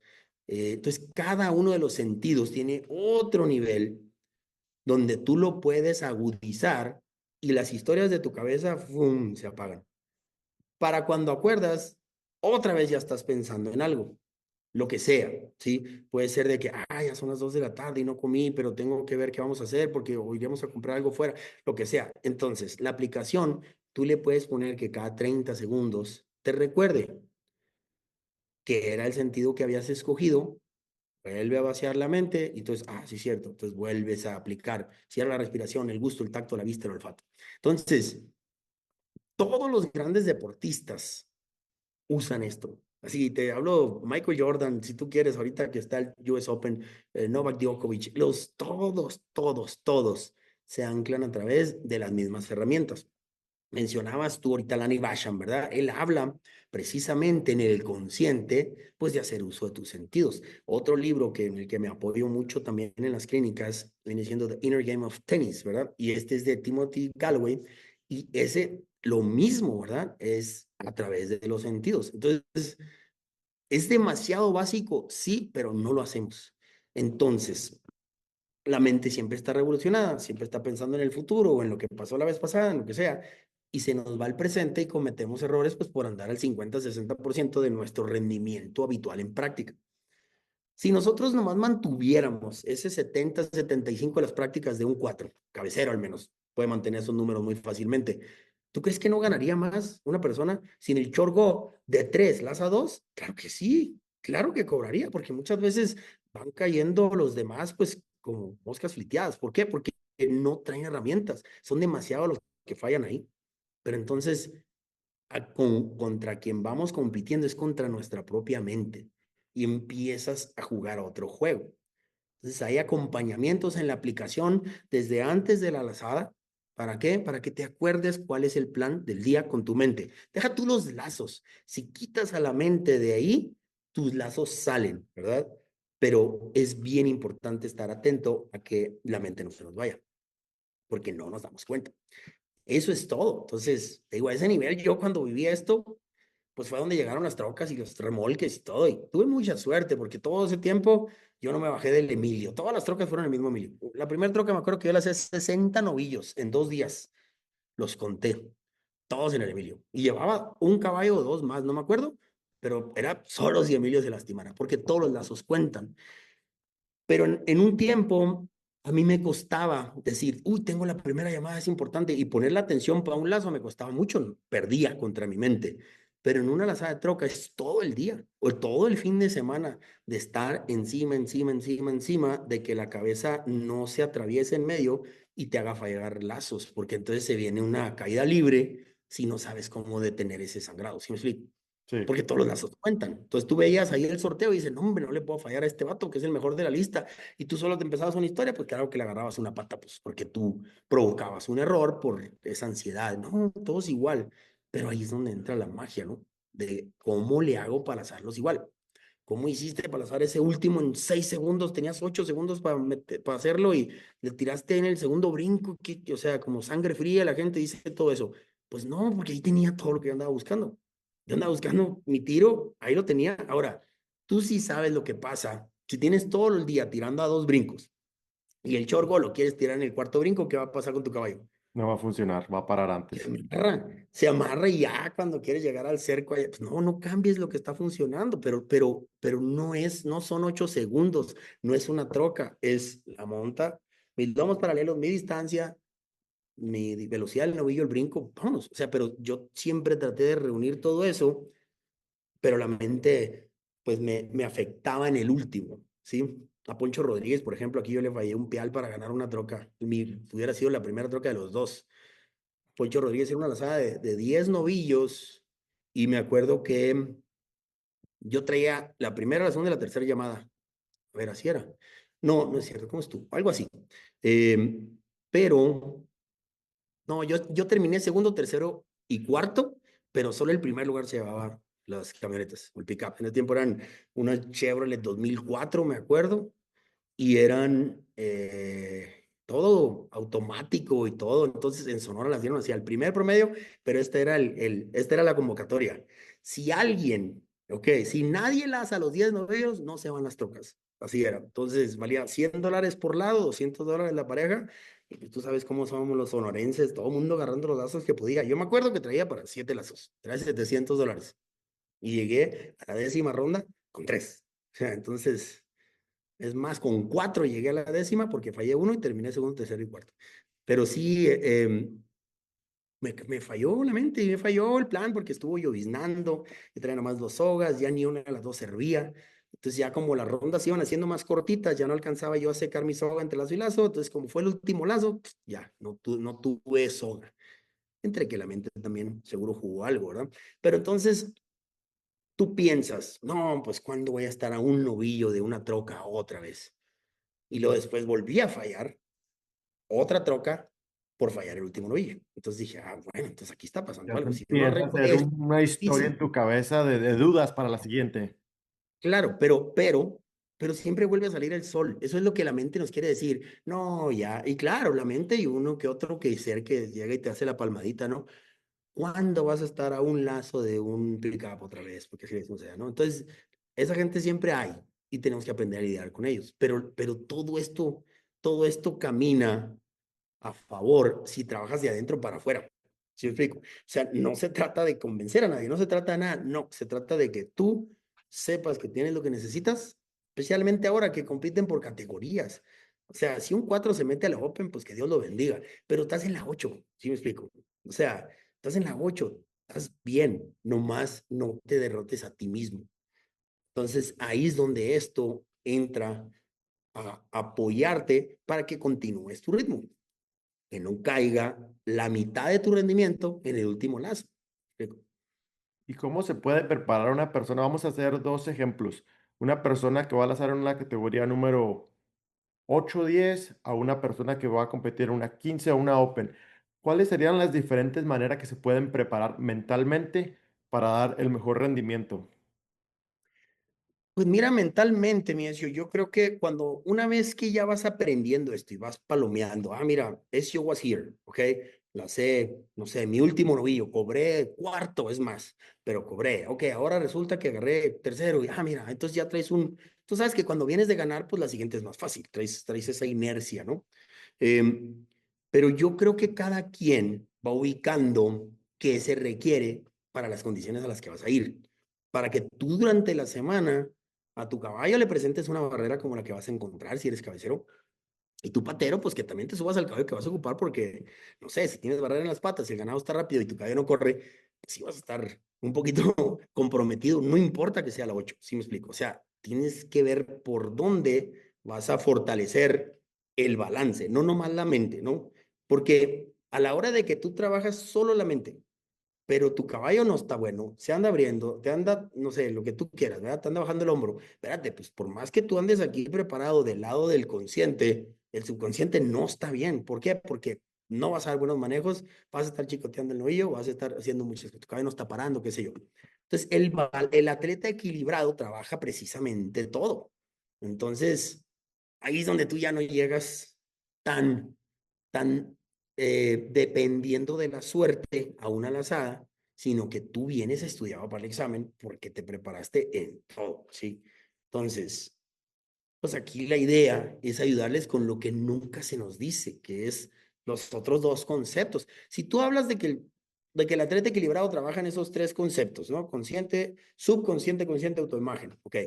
Entonces, cada uno de los sentidos tiene otro nivel donde tú lo puedes agudizar y las historias de tu cabeza ¡fum!, se apagan. Para cuando acuerdas, otra vez ya estás pensando en algo lo que sea, ¿sí? Puede ser de que, ya son las 2 de la tarde y no comí, pero tengo que ver qué vamos a hacer porque hoy iremos a comprar algo fuera, lo que sea. Entonces, la aplicación, tú le puedes poner que cada 30 segundos te recuerde que era el sentido que habías escogido, vuelve a vaciar la mente y entonces, sí, cierto, entonces vuelves a aplicar, si era la respiración, el gusto, el tacto, la vista, el olfato. Entonces, todos los grandes deportistas usan esto. Así te hablo, Michael Jordan, si tú quieres, ahorita que está el US Open, Novak Djokovic, todos se anclan a través de las mismas herramientas. mencionabas tú ahorita Lanny Basham, ¿verdad? Él habla precisamente en el consciente, pues de hacer uso de tus sentidos. Otro libro en el que me apoyo mucho también en las clínicas viene siendo The Inner Game of Tennis, ¿verdad? Y este es de Timothy Gallwey y ese lo mismo, ¿verdad? Es a través de los sentidos. Entonces, es demasiado básico, sí, pero no lo hacemos. Entonces, la mente siempre está revolucionada, siempre está pensando en el futuro o en lo que pasó la vez pasada, en lo que sea, y se nos va el presente y cometemos errores pues por andar al 50-60% de nuestro rendimiento habitual en práctica. Si nosotros nomás mantuviéramos ese 70-75 de las prácticas de un 4 cabecero al menos, puede mantener esos números muy fácilmente. ¿Tú crees que no ganaría más una persona sin el chorgo de 3 laza 2? Claro que sí, claro que cobraría, porque muchas veces van cayendo los demás pues como moscas fliteadas. ¿Por qué? Porque no traen herramientas, son demasiados los que fallan ahí. Pero entonces contra quien vamos compitiendo es contra nuestra propia mente y empiezas a jugar a otro juego. Entonces hay acompañamientos en la aplicación desde antes de la lazada. ¿Para qué? Para que te acuerdes cuál es el plan del día con tu mente. Deja tú los lazos. Si quitas a la mente de ahí, tus lazos salen, ¿verdad? Pero es bien importante estar atento a que la mente no se nos vaya, porque no nos damos cuenta. Eso es todo. Entonces, te digo, a ese nivel, yo cuando vivía esto, pues fue donde llegaron las trocas y los remolques y todo. Y tuve mucha suerte porque todo ese tiempo yo no me bajé del Emilio. Todas las trocas fueron el mismo Emilio. La primera troca me acuerdo que yo le hacía 60 novillos en 2 días. Los conté, todos en el Emilio. Y llevaba un caballo o dos más, no me acuerdo, pero era solo si Emilio se lastimara, porque todos los lazos cuentan. Pero en un tiempo a mí me costaba decir, uy, tengo la primera llamada, es importante, y poner la atención para un lazo me costaba mucho, perdía contra mi mente. Pero en una lazada de troca es todo el día o todo el fin de semana de estar encima, encima, encima, encima, de que la cabeza no se atraviese en medio y te haga fallar lazos, porque entonces se viene una caída libre si no sabes cómo detener ese sangrado. ¿Sí me explico? Sí, Porque todos los lazos cuentan. Entonces tú veías ahí el sorteo y dices, no, hombre, no le puedo fallar a este vato que es el mejor de la lista. Y tú solo te empezabas una historia, pues claro que le agarrabas una pata, pues porque tú provocabas un error por esa ansiedad. No, todos igual. Pero ahí es donde entra la magia, ¿no? De cómo le hago para hacerlos igual. ¿Cómo hiciste para hacer ese último en 6 segundos? Tenías 8 segundos para hacerlo y le tiraste en el segundo brinco, o sea, como sangre fría, la gente dice todo eso. Pues no, porque ahí tenía todo lo que yo andaba buscando. Yo andaba buscando mi tiro, ahí lo tenía. Ahora, tú sí sabes lo que pasa. Si tienes todo el día tirando a 2 brincos y el chorgo lo quieres tirar en el cuarto brinco, ¿qué va a pasar con tu caballo? no va a funcionar, va a parar Se antes. amarra, se amarra y ya cuando quieres llegar al cerco, pues no, no cambies lo que está funcionando, pero no son 8 segundos, no es una troca, es la monta, mis lomos paralelos, mi distancia, mi velocidad del novillo, el brinco, vámonos. O sea, pero yo siempre traté de reunir todo eso, pero la mente, pues me afectaba en el último, ¿sí? A Poncho Rodríguez, por ejemplo, aquí yo le fallé un pial para ganar una troca, hubiera sido la primera troca de los dos. Poncho Rodríguez era una lazada de 10 novillos y me acuerdo que yo traía la primera, la segunda y la tercera llamada. A ver, así era. No, no es cierto, ¿cómo estuvo? Algo así. Eh, pero, no, yo terminé segundo, tercero y cuarto, pero solo el primer lugar se llevaba las camionetas, o el pickup. En el tiempo eran unas Chevrolet 2004, me acuerdo, y eran todo automático y todo. Entonces en Sonora las dieron hacia el primer promedio, pero esta era la convocatoria. Si alguien, ok, si nadie las a los 10 novillos, no se van las trocas. Así era. Entonces valía $100 por lado, $200 la pareja. Y pues tú sabes cómo somos los sonorenses, todo el mundo agarrando los lazos que podía. Yo me acuerdo que traía para 7 lazos, traía $700. Y llegué a la 10ª ronda con 3. O sea, entonces es más, con 4 llegué a la 10ª porque fallé uno y terminé segundo, tercero y cuarto. Pero sí, me falló la mente y me falló el plan porque estuvo lloviznando, y traía nomás 2 sogas, ya ni una de las dos servía. Entonces ya como las rondas iban haciendo más cortitas, ya no alcanzaba yo a secar mi soga entre lazo y lazo. Entonces como fue el último lazo, ya no tuve soga. Entre que la mente también seguro jugó algo, ¿verdad? Pero entonces tú piensas, no, pues ¿cuándo voy a estar a un novillo de una troca otra vez? Y luego después volví a fallar, otra troca, por fallar el último novillo. Entonces dije, ah, bueno, entonces aquí está pasando Ya te algo. Si no lo empieza a arreglo, hacer es una historia en difícil. tu cabeza de dudas para la siguiente. Claro, pero siempre vuelve a salir el sol. Eso es lo que la mente nos quiere decir. No, ya. Y claro, la mente y uno que otro que ser que llega y te hace la palmadita, ¿no? ¿Cuándo vas a estar a un lazo de un pickup otra vez? Porque así es, o sea, ¿no? Entonces, esa gente siempre hay y tenemos que aprender a lidiar con ellos. Pero todo esto camina a favor si trabajas de adentro para afuera. ¿Sí me explico? O sea, no se trata de convencer a nadie, no se trata de nada, no, se trata de que tú sepas que tienes lo que necesitas, especialmente ahora que compiten por categorías. O sea, si un 4 se mete a la Open, pues que Dios lo bendiga, pero estás en la 8. ¿Sí me explico? O sea, estás en la 8, estás bien, nomás no te derrotes a ti mismo. Entonces, ahí es donde esto entra a apoyarte para que continúes tu ritmo, que no caiga la mitad de tu rendimiento en el último lazo. ¿Y cómo se puede preparar una persona? Vamos a hacer dos ejemplos. Una persona que va a lanzar en la categoría número 8 10 a una persona que va a competir en una 15 o una Open. ¿Cuáles serían las diferentes maneras que se pueden preparar mentalmente para dar el mejor rendimiento? Pues mira, mentalmente, mi Ezio, yo creo que cuando una vez que ya vas aprendiendo esto y vas palomeando, ah, mira, Ezio was here, ¿ok? La sé, no sé, mi último novillo, cobré cuarto, es más, pero cobré, ok, ahora resulta que agarré tercero, y mira, entonces ya traes tú sabes que cuando vienes de ganar, pues la siguiente es más fácil, traes esa inercia, ¿no? Em, pero yo creo que cada quien va ubicando qué se requiere para las condiciones a las que vas a ir, para que tú durante la semana a tu caballo le presentes una barrera como la que vas a encontrar si eres cabecero. Y tu patero, pues que también te subas al caballo que vas a ocupar porque, no sé, si tienes barrera en las patas y el ganado está rápido y tu caballo no corre, pues sí vas a estar un poquito comprometido, no importa que sea la 8, ¿sí me explico? O sea, tienes que ver por dónde vas a fortalecer el balance, no nomás la mente, ¿no? Porque a la hora de que tú trabajas solo la mente, pero tu caballo no está bueno, se anda abriendo, te anda, no sé, lo que tú quieras, ¿verdad? Te anda bajando el hombro. Espérate, pues por más que tú andes aquí preparado del lado del consciente, el subconsciente no está bien. ¿Por qué? Porque no vas a dar buenos manejos, vas a estar chicoteando el novillo, vas a estar haciendo muchas cosas, tu caballo no está parando, qué sé yo. Entonces, el atleta equilibrado trabaja precisamente todo. Entonces, ahí es donde tú ya no llegas tan, tan dependiendo de la suerte a una lazada, sino que tú vienes estudiado para el examen porque te preparaste en todo, ¿sí? Entonces, pues aquí la idea es ayudarles con lo que nunca se nos dice, que es los otros dos conceptos. Si tú hablas de que el atleta equilibrado trabaja en esos tres conceptos, ¿no? Consciente, subconsciente, consciente, autoimagen, ok.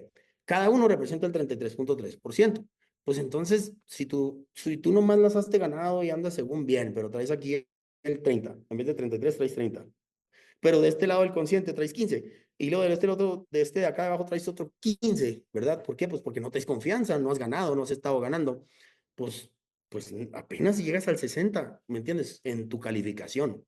Cada uno representa el 33.3%. Pues entonces, si tú nomás las has ganado y andas según bien, pero traes aquí el 30, en vez de 33 traes 30. Pero de este lado del consciente traes 15. Y luego de este otro, de este de acá de abajo traes otro 15, ¿verdad? ¿Por qué? Pues porque no traes confianza, no has ganado, no has estado ganando. Pues, pues apenas si llegas al 60, ¿me entiendes? En tu calificación.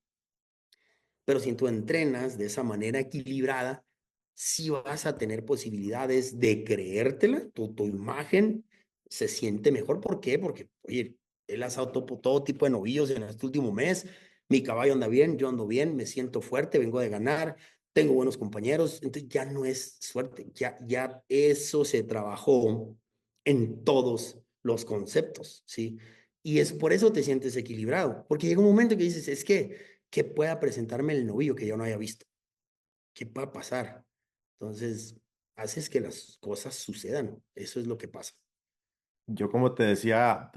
Pero si tú entrenas de esa manera equilibrada, sí vas a tener posibilidades de creértela, tu imagen se siente mejor. ¿Por qué? Porque, oye, él ha lanzado todo tipo de novillos en este último mes, mi caballo anda bien, yo ando bien, me siento fuerte, vengo de ganar, tengo buenos compañeros, entonces ya no es suerte, ya eso se trabajó en todos los conceptos, ¿sí? Y es por eso te sientes equilibrado, porque llega un momento que dices, es que pueda presentarme el novillo que yo no haya visto, qué pueda pasar. Entonces, haces que las cosas sucedan, eso es lo que pasa. Yo como te decía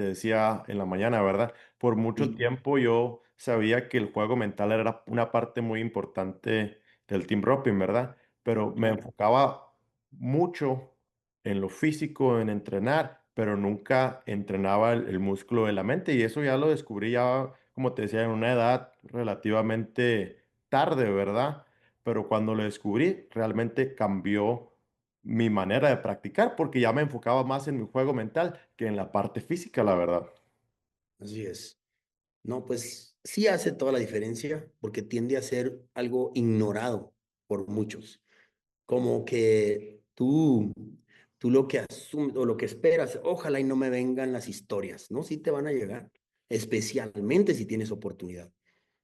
en la mañana, ¿verdad? Por mucho Sí, tiempo yo sabía que el juego mental era una parte muy importante del team roping, ¿verdad? Pero me claro, enfocaba mucho en lo físico, en entrenar, pero nunca entrenaba el músculo de la mente y eso ya lo descubrí ya, como te decía, en una edad relativamente tarde, ¿verdad? Pero cuando lo descubrí, realmente cambió mi manera de practicar porque ya me enfocaba más en mi juego mental que en la parte física, la verdad. así es. No, pues sí hace toda la diferencia porque tiende a ser algo ignorado por muchos. Como que tú lo que asumes o lo que esperas, ojalá y no me vengan las historias, ¿no? Sí te van a llegar. especialmente si tienes oportunidad.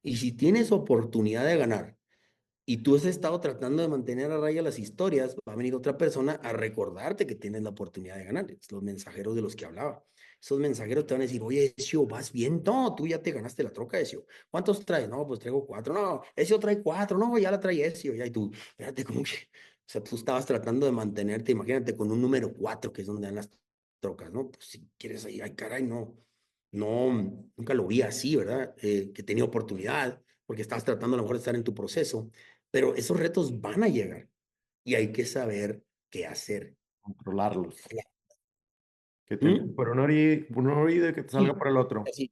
Y si tienes oportunidad de ganar y tú has estado tratando de mantener a raya las historias, va a venir otra persona a recordarte que tienes la oportunidad de ganar. Es los mensajeros de los que hablaba. Esos mensajeros te van a decir, oye, Ezio, ¿vas bien? No, tú ya te ganaste la troca, Ezio. ¿Cuántos traes? No, pues traigo 4. No, Ezio trae 4. No, ya la trae Ezio. Ya, y tú, fíjate como que, o sea, tú estabas tratando de mantenerte, imagínate, con un número 4, que es donde dan las trocas, ¿no? Pues si quieres ahí, ay, caray, no, no, nunca lo vi así, ¿verdad? Que tenía oportunidad, porque estabas tratando a lo mejor de estar en tu proceso, pero esos retos van a llegar y hay que saber qué hacer. Controlarlos. Que te entre ¿Mm? por un oído y que te salga Sí, por el otro. así.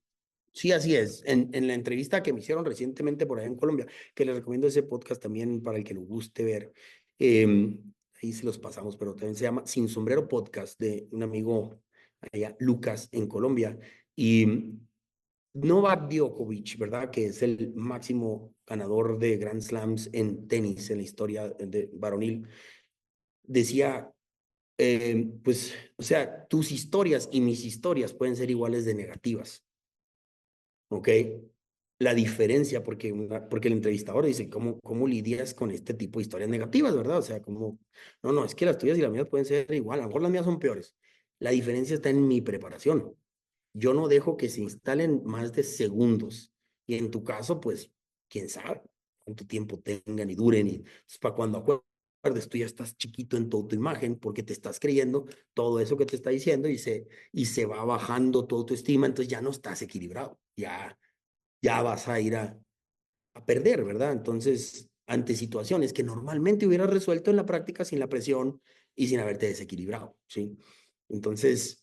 Sí, así es. En la entrevista que me hicieron recientemente por allá en Colombia, que les recomiendo ese podcast también para el que le guste ver, ahí se los pasamos, pero también se llama Sin Sombrero Podcast de un amigo allá, Lucas, en Colombia. Y Novak Djokovic, ¿verdad? Que es el máximo ganador de Grand Slams en tenis en la historia de varonil, decía, pues, o sea, tus historias y mis historias pueden ser iguales de negativas, ¿ok? La diferencia, porque el entrevistador dice, ¿cómo lidias con este tipo de historias negativas, verdad? O sea, no, es que las tuyas y las mías pueden ser igual, a lo mejor las mías son peores. La diferencia está en mi preparación. Yo no dejo que se instalen más de segundos. Y en tu caso, pues, quién sabe cuánto tiempo tengan y duren. Y pues, para cuando acuerdes, tú ya estás chiquito en tu autoimagen porque te estás creyendo todo eso que te está diciendo y se va bajando tu autoestima, entonces ya no estás equilibrado. Ya vas a ir a perder, ¿verdad? Entonces, ante situaciones que normalmente hubieras resuelto en la práctica sin la presión y sin haberte desequilibrado, ¿sí? Entonces,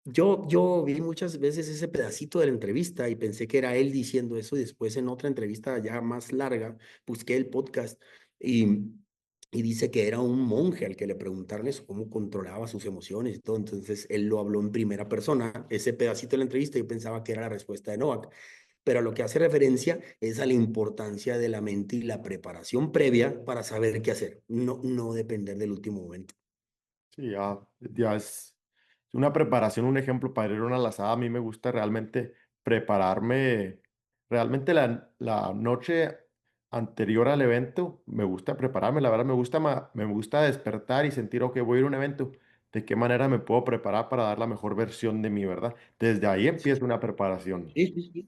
yo vi muchas veces ese pedacito de la entrevista y pensé que era él diciendo eso y después en otra entrevista ya más larga busqué el podcast y dice que era un monje al que le preguntaron eso, cómo controlaba sus emociones y todo. Entonces, él lo habló en primera persona, ese pedacito de la entrevista, yo pensaba que era la respuesta de Novak, pero a lo que hace referencia es a la importancia de la mente y la preparación previa para saber qué hacer, no depender del último momento. Sí, ya es una preparación, un ejemplo para ir a una lazada. A mí me gusta realmente prepararme, realmente la noche anterior al evento, me gusta prepararme, la verdad me gusta despertar y sentir, ok, voy a ir a un evento, ¿de qué manera me puedo preparar para dar la mejor versión de mí, verdad? Desde ahí empieza una preparación. Sí, sí, sí.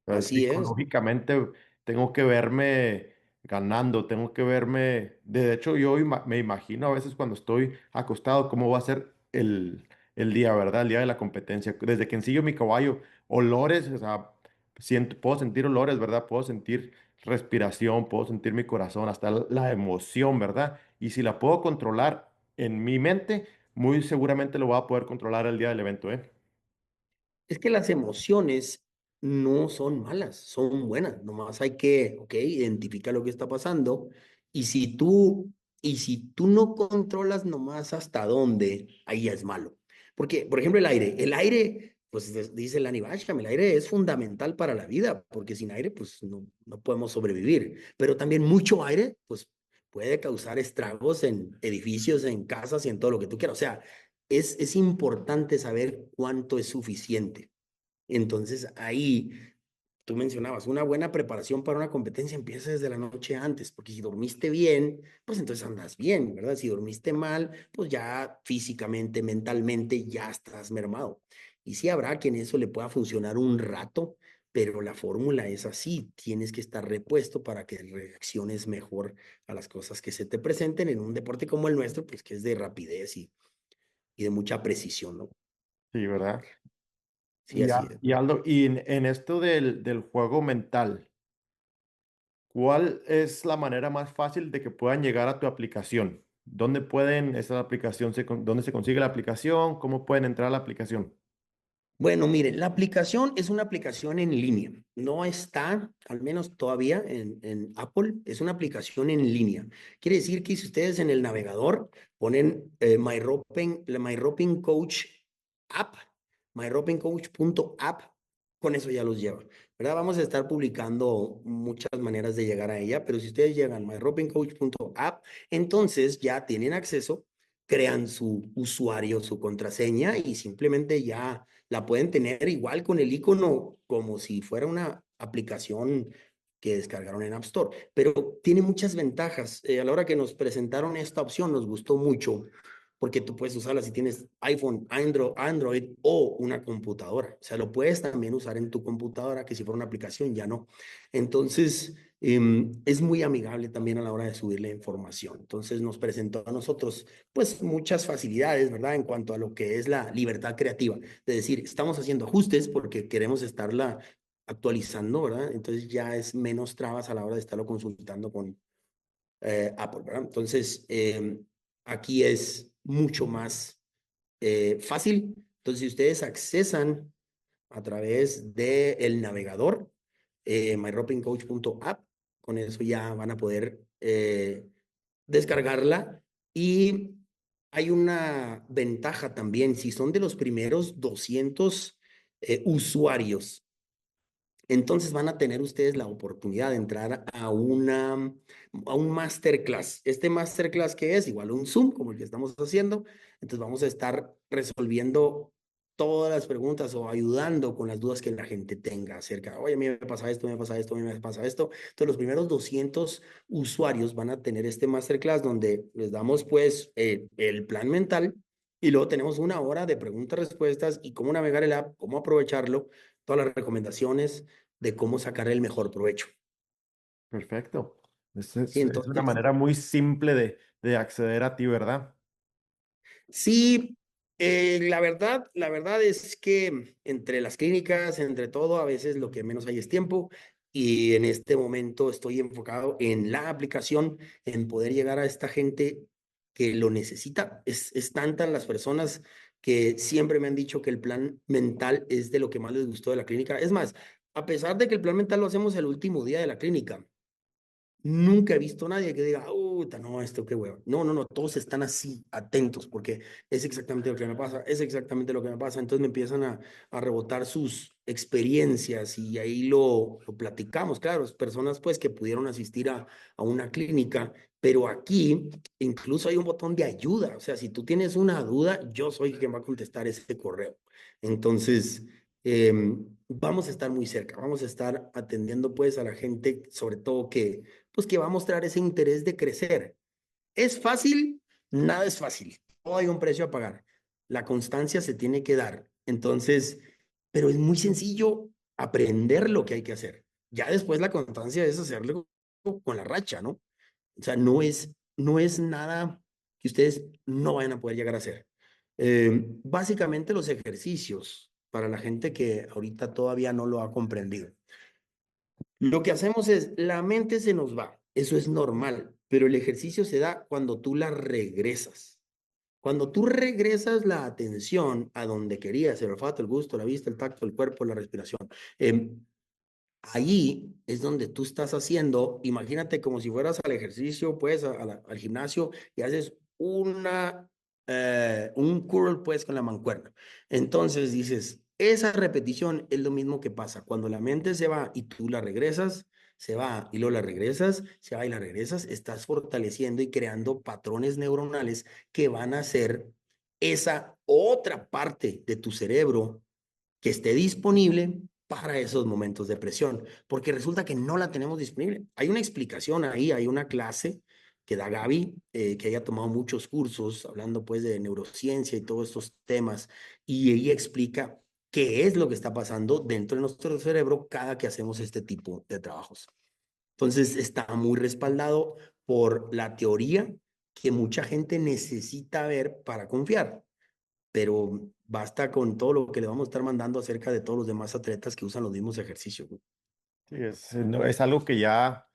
Así es. Psicológicamente tengo que verme ganando, tengo que verme, de hecho yo me imagino a veces cuando estoy acostado cómo va a ser el día, ¿verdad? El día de la competencia. Desde que ensillo mi caballo, olores, o sea, puedo sentir olores, ¿verdad? Puedo sentir respiración, puedo sentir mi corazón, hasta la emoción, ¿verdad? Y si la puedo controlar en mi mente, muy seguramente lo voy a poder controlar el día del evento, ¿eh? Es que las emociones no son malas, son buenas. Nomás hay que, ok, identificar lo que está pasando. Y si tú, y si tú no controlas nomás hasta dónde, ahí ya es malo. Porque, por ejemplo, el aire, pues dice Lani Basham, el aire es fundamental para la vida, porque sin aire, pues no podemos sobrevivir. Pero también mucho aire, pues puede causar estragos en edificios, en casas y en todo lo que tú quieras. O sea, es importante saber cuánto es suficiente. Entonces ahí tú mencionabas, una buena preparación para una competencia empieza desde la noche antes, porque si dormiste bien, pues entonces andas bien, ¿verdad? Si dormiste mal, pues ya físicamente, mentalmente, ya estás mermado. Y sí habrá quien eso le pueda funcionar un rato, pero la fórmula es así, tienes que estar repuesto para que reacciones mejor a las cosas que se te presenten en un deporte como el nuestro, pues que es de rapidez y de mucha precisión, ¿no? Sí, ¿verdad? Sí, así es. Y Aldo, y en esto del juego mental, ¿cuál es la manera más fácil de que puedan llegar a tu aplicación? ¿Dónde pueden, esa aplicación, dónde se consigue la aplicación? ¿Cómo pueden entrar a la aplicación? Bueno, miren, la aplicación es una aplicación en línea. No está, al menos todavía, en Apple. Es una aplicación en línea. Quiere decir que si ustedes en el navegador ponen la My Roping Coach app, myropingcoach.app, con eso ya los lleva, ¿verdad? Vamos a estar publicando muchas maneras de llegar a ella, pero si ustedes llegan a myropingcoach.app, entonces ya tienen acceso crean su usuario, su contraseña y simplemente ya la pueden tener igual con el icono como si fuera una aplicación que descargaron en App Store. Pero tiene muchas ventajas. A la hora que nos presentaron esta opción nos gustó mucho porque tú puedes usarla si tienes iPhone, Android o una computadora. O sea, lo puedes también usar en tu computadora, que si fuera una aplicación, ya no. Entonces, es muy amigable también a la hora de subir la información. Entonces, nos presentó a nosotros, pues, muchas facilidades, ¿verdad? En cuanto a lo que es la libertad creativa. De decir, estamos haciendo ajustes porque queremos estarla actualizando, ¿verdad? Entonces, ya es menos trabas a la hora de estarlo consultando con Apple, ¿verdad? Entonces, aquí es mucho más fácil. Entonces, si ustedes accesan a través del navegador, myropingcoach.app, con eso ya van a poder descargarla. Y hay una ventaja también, si son de los primeros 200 usuarios, entonces van a tener ustedes la oportunidad de entrar a un masterclass. Este masterclass que es igual a un Zoom como el que estamos haciendo. Entonces vamos a estar resolviendo todas las preguntas o ayudando con las dudas que la gente tenga acerca, oye, a mí me pasa esto, me pasa esto, a mí me pasa esto. Entonces los primeros 200 usuarios van a tener este masterclass donde les damos pues el plan mental y luego tenemos una hora de preguntas-respuestas y cómo navegar el app, cómo aprovecharlo, todas las recomendaciones de cómo sacar el mejor provecho. Perfecto. Sí, Es una entonces, manera muy simple de acceder a ti, ¿verdad? sí, la verdad es que entre las clínicas, entre todo, a veces lo que menos hay es tiempo y en este momento estoy enfocado en la aplicación, en poder llegar a esta gente que lo necesita. Es tantas las personas que siempre me han dicho que el plan mental es de lo que más les gustó de la clínica. Es más, a pesar de que el plan mental lo hacemos el último día de la clínica, nunca he visto a nadie que diga, no, esto qué huevo. No, no, no, todos están así, atentos, porque es exactamente lo que me pasa, es exactamente lo que me pasa. Entonces me empiezan a rebotar sus experiencias y ahí lo platicamos. Claro, es personas pues que pudieron asistir a una clínica, pero aquí incluso hay un botón de ayuda. O sea, si tú tienes una duda, yo soy quien va a contestar ese correo. Entonces, vamos a estar muy cerca, vamos a estar atendiendo pues a la gente, sobre todo que pues que va a mostrar ese interés de crecer. ¿Es fácil? Nada es fácil. Todo hay un precio a pagar. La constancia se tiene que dar. Entonces, pero es muy sencillo aprender lo que hay que hacer. Ya después la constancia es hacerlo con la racha, ¿no? O sea, no es nada que ustedes no vayan a poder llegar a hacer. Básicamente los ejercicios para la gente que ahorita todavía no lo ha comprendido. Lo que hacemos es, la mente se nos va, eso es normal, pero el ejercicio se da cuando tú la regresas. Cuando tú regresas la atención a donde querías, el olfato, el gusto, la vista, el tacto, el cuerpo, la respiración, ahí es donde tú estás haciendo, imagínate como si fueras al ejercicio, pues al gimnasio y haces un curl pues con la mancuerna. Entonces dices, esa repetición es lo mismo que pasa cuando la mente se va y tú la regresas, se va y luego la regresas, se va y la regresas, estás fortaleciendo y creando patrones neuronales que van a hacer esa otra parte de tu cerebro que esté disponible para esos momentos de presión, porque resulta que no la tenemos disponible. Hay una explicación ahí, hay una clase que da Gaby, que haya tomado muchos cursos hablando pues de neurociencia y todos estos temas, y ella explica qué es lo que está pasando dentro de nuestro cerebro cada que hacemos este tipo de trabajos. Entonces está muy respaldado por la teoría que mucha gente necesita ver para confiar, pero basta con todo lo que le vamos a estar mandando acerca de todos los demás atletas que usan los mismos ejercicios, güey. Sí, no, es algo que ya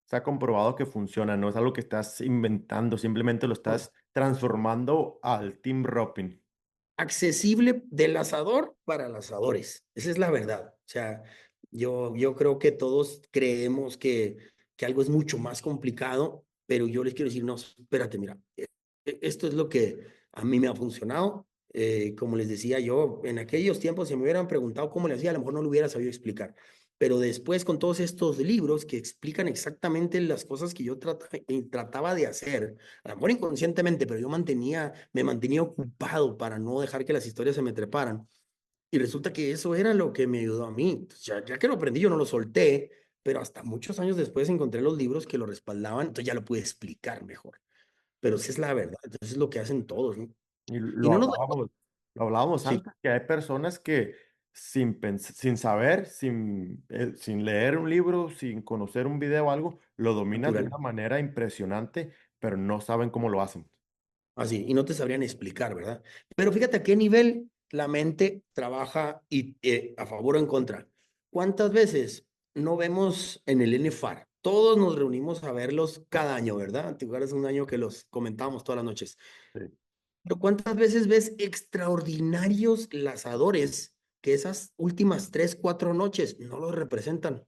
se ha comprobado que funciona, no es algo que estás inventando, simplemente lo No, estás transformando al team roping. accesible del asador para los asadores. Esa es la verdad. O sea, yo creo que todos creemos que algo es mucho más complicado, pero yo les quiero decir, no, espérate, mira, esto es lo que a mí me ha funcionado. Como les decía yo, en aquellos tiempos, si me hubieran preguntado cómo le hacía, a lo mejor no lo hubiera sabido explicar. Pero después con todos estos libros que explican exactamente las cosas que yo trataba de hacer, a lo mejor inconscientemente, pero yo me mantenía ocupado para no dejar que las historias se me treparan. Y resulta que eso era lo que me ayudó a mí. Entonces, ya que lo aprendí, yo no lo solté, pero hasta muchos años después encontré los libros que lo respaldaban, entonces ya lo pude explicar mejor. Pero esa es la verdad, entonces es lo que hacen todos, ¿no? Y Y no nos... lo hablábamos Sí, antes, que hay personas que sin saber, sin leer un libro, sin conocer un video o algo, lo dominan de natural. una manera impresionante, pero no saben cómo lo hacen. Así, y no te sabrían explicar, ¿verdad? Pero fíjate a qué nivel la mente trabaja y, a favor o en contra. ¿Cuántas veces no vemos en el NFAR? Todos nos reunimos a verlos cada año, ¿verdad? Te acuerdas un año que los comentábamos todas las noches. Sí. Pero ¿cuántas veces ves extraordinarios lazadores que esas últimas 3, 4 noches no los representan?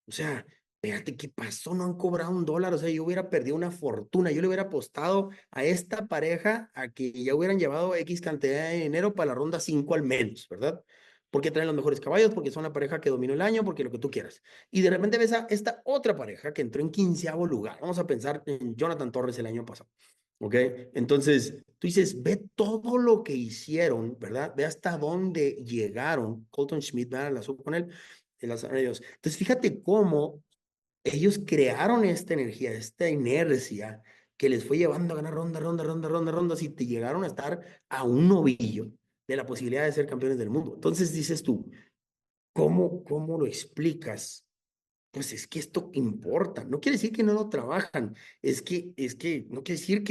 O sea, fíjate qué pasó, no han cobrado $1. O sea, yo hubiera perdido una fortuna. Yo le hubiera apostado a esta pareja a que ya hubieran llevado X cantidad de dinero para la ronda 5 al menos, ¿verdad? Porque traen los mejores caballos, porque son la pareja que dominó el año, porque lo que tú quieras. Y de repente ves a esta otra pareja que entró en 15º lugar. Vamos a pensar en Jonathan Torres el año pasado. ¿Ok? Entonces, tú dices, ve todo lo que hicieron, ¿verdad? Ve hasta dónde llegaron. Colton Schmidt, ¿verdad? La supo con él, ellos. Entonces, fíjate cómo ellos crearon esta energía, esta inercia que les fue llevando a ganar rondas y te llegaron a estar a un novillo de la posibilidad de ser campeones del mundo. Entonces dices tú, ¿cómo lo explicas? Pues es que esto importa. No quiere decir que no lo trabajan. Es que no quiere decir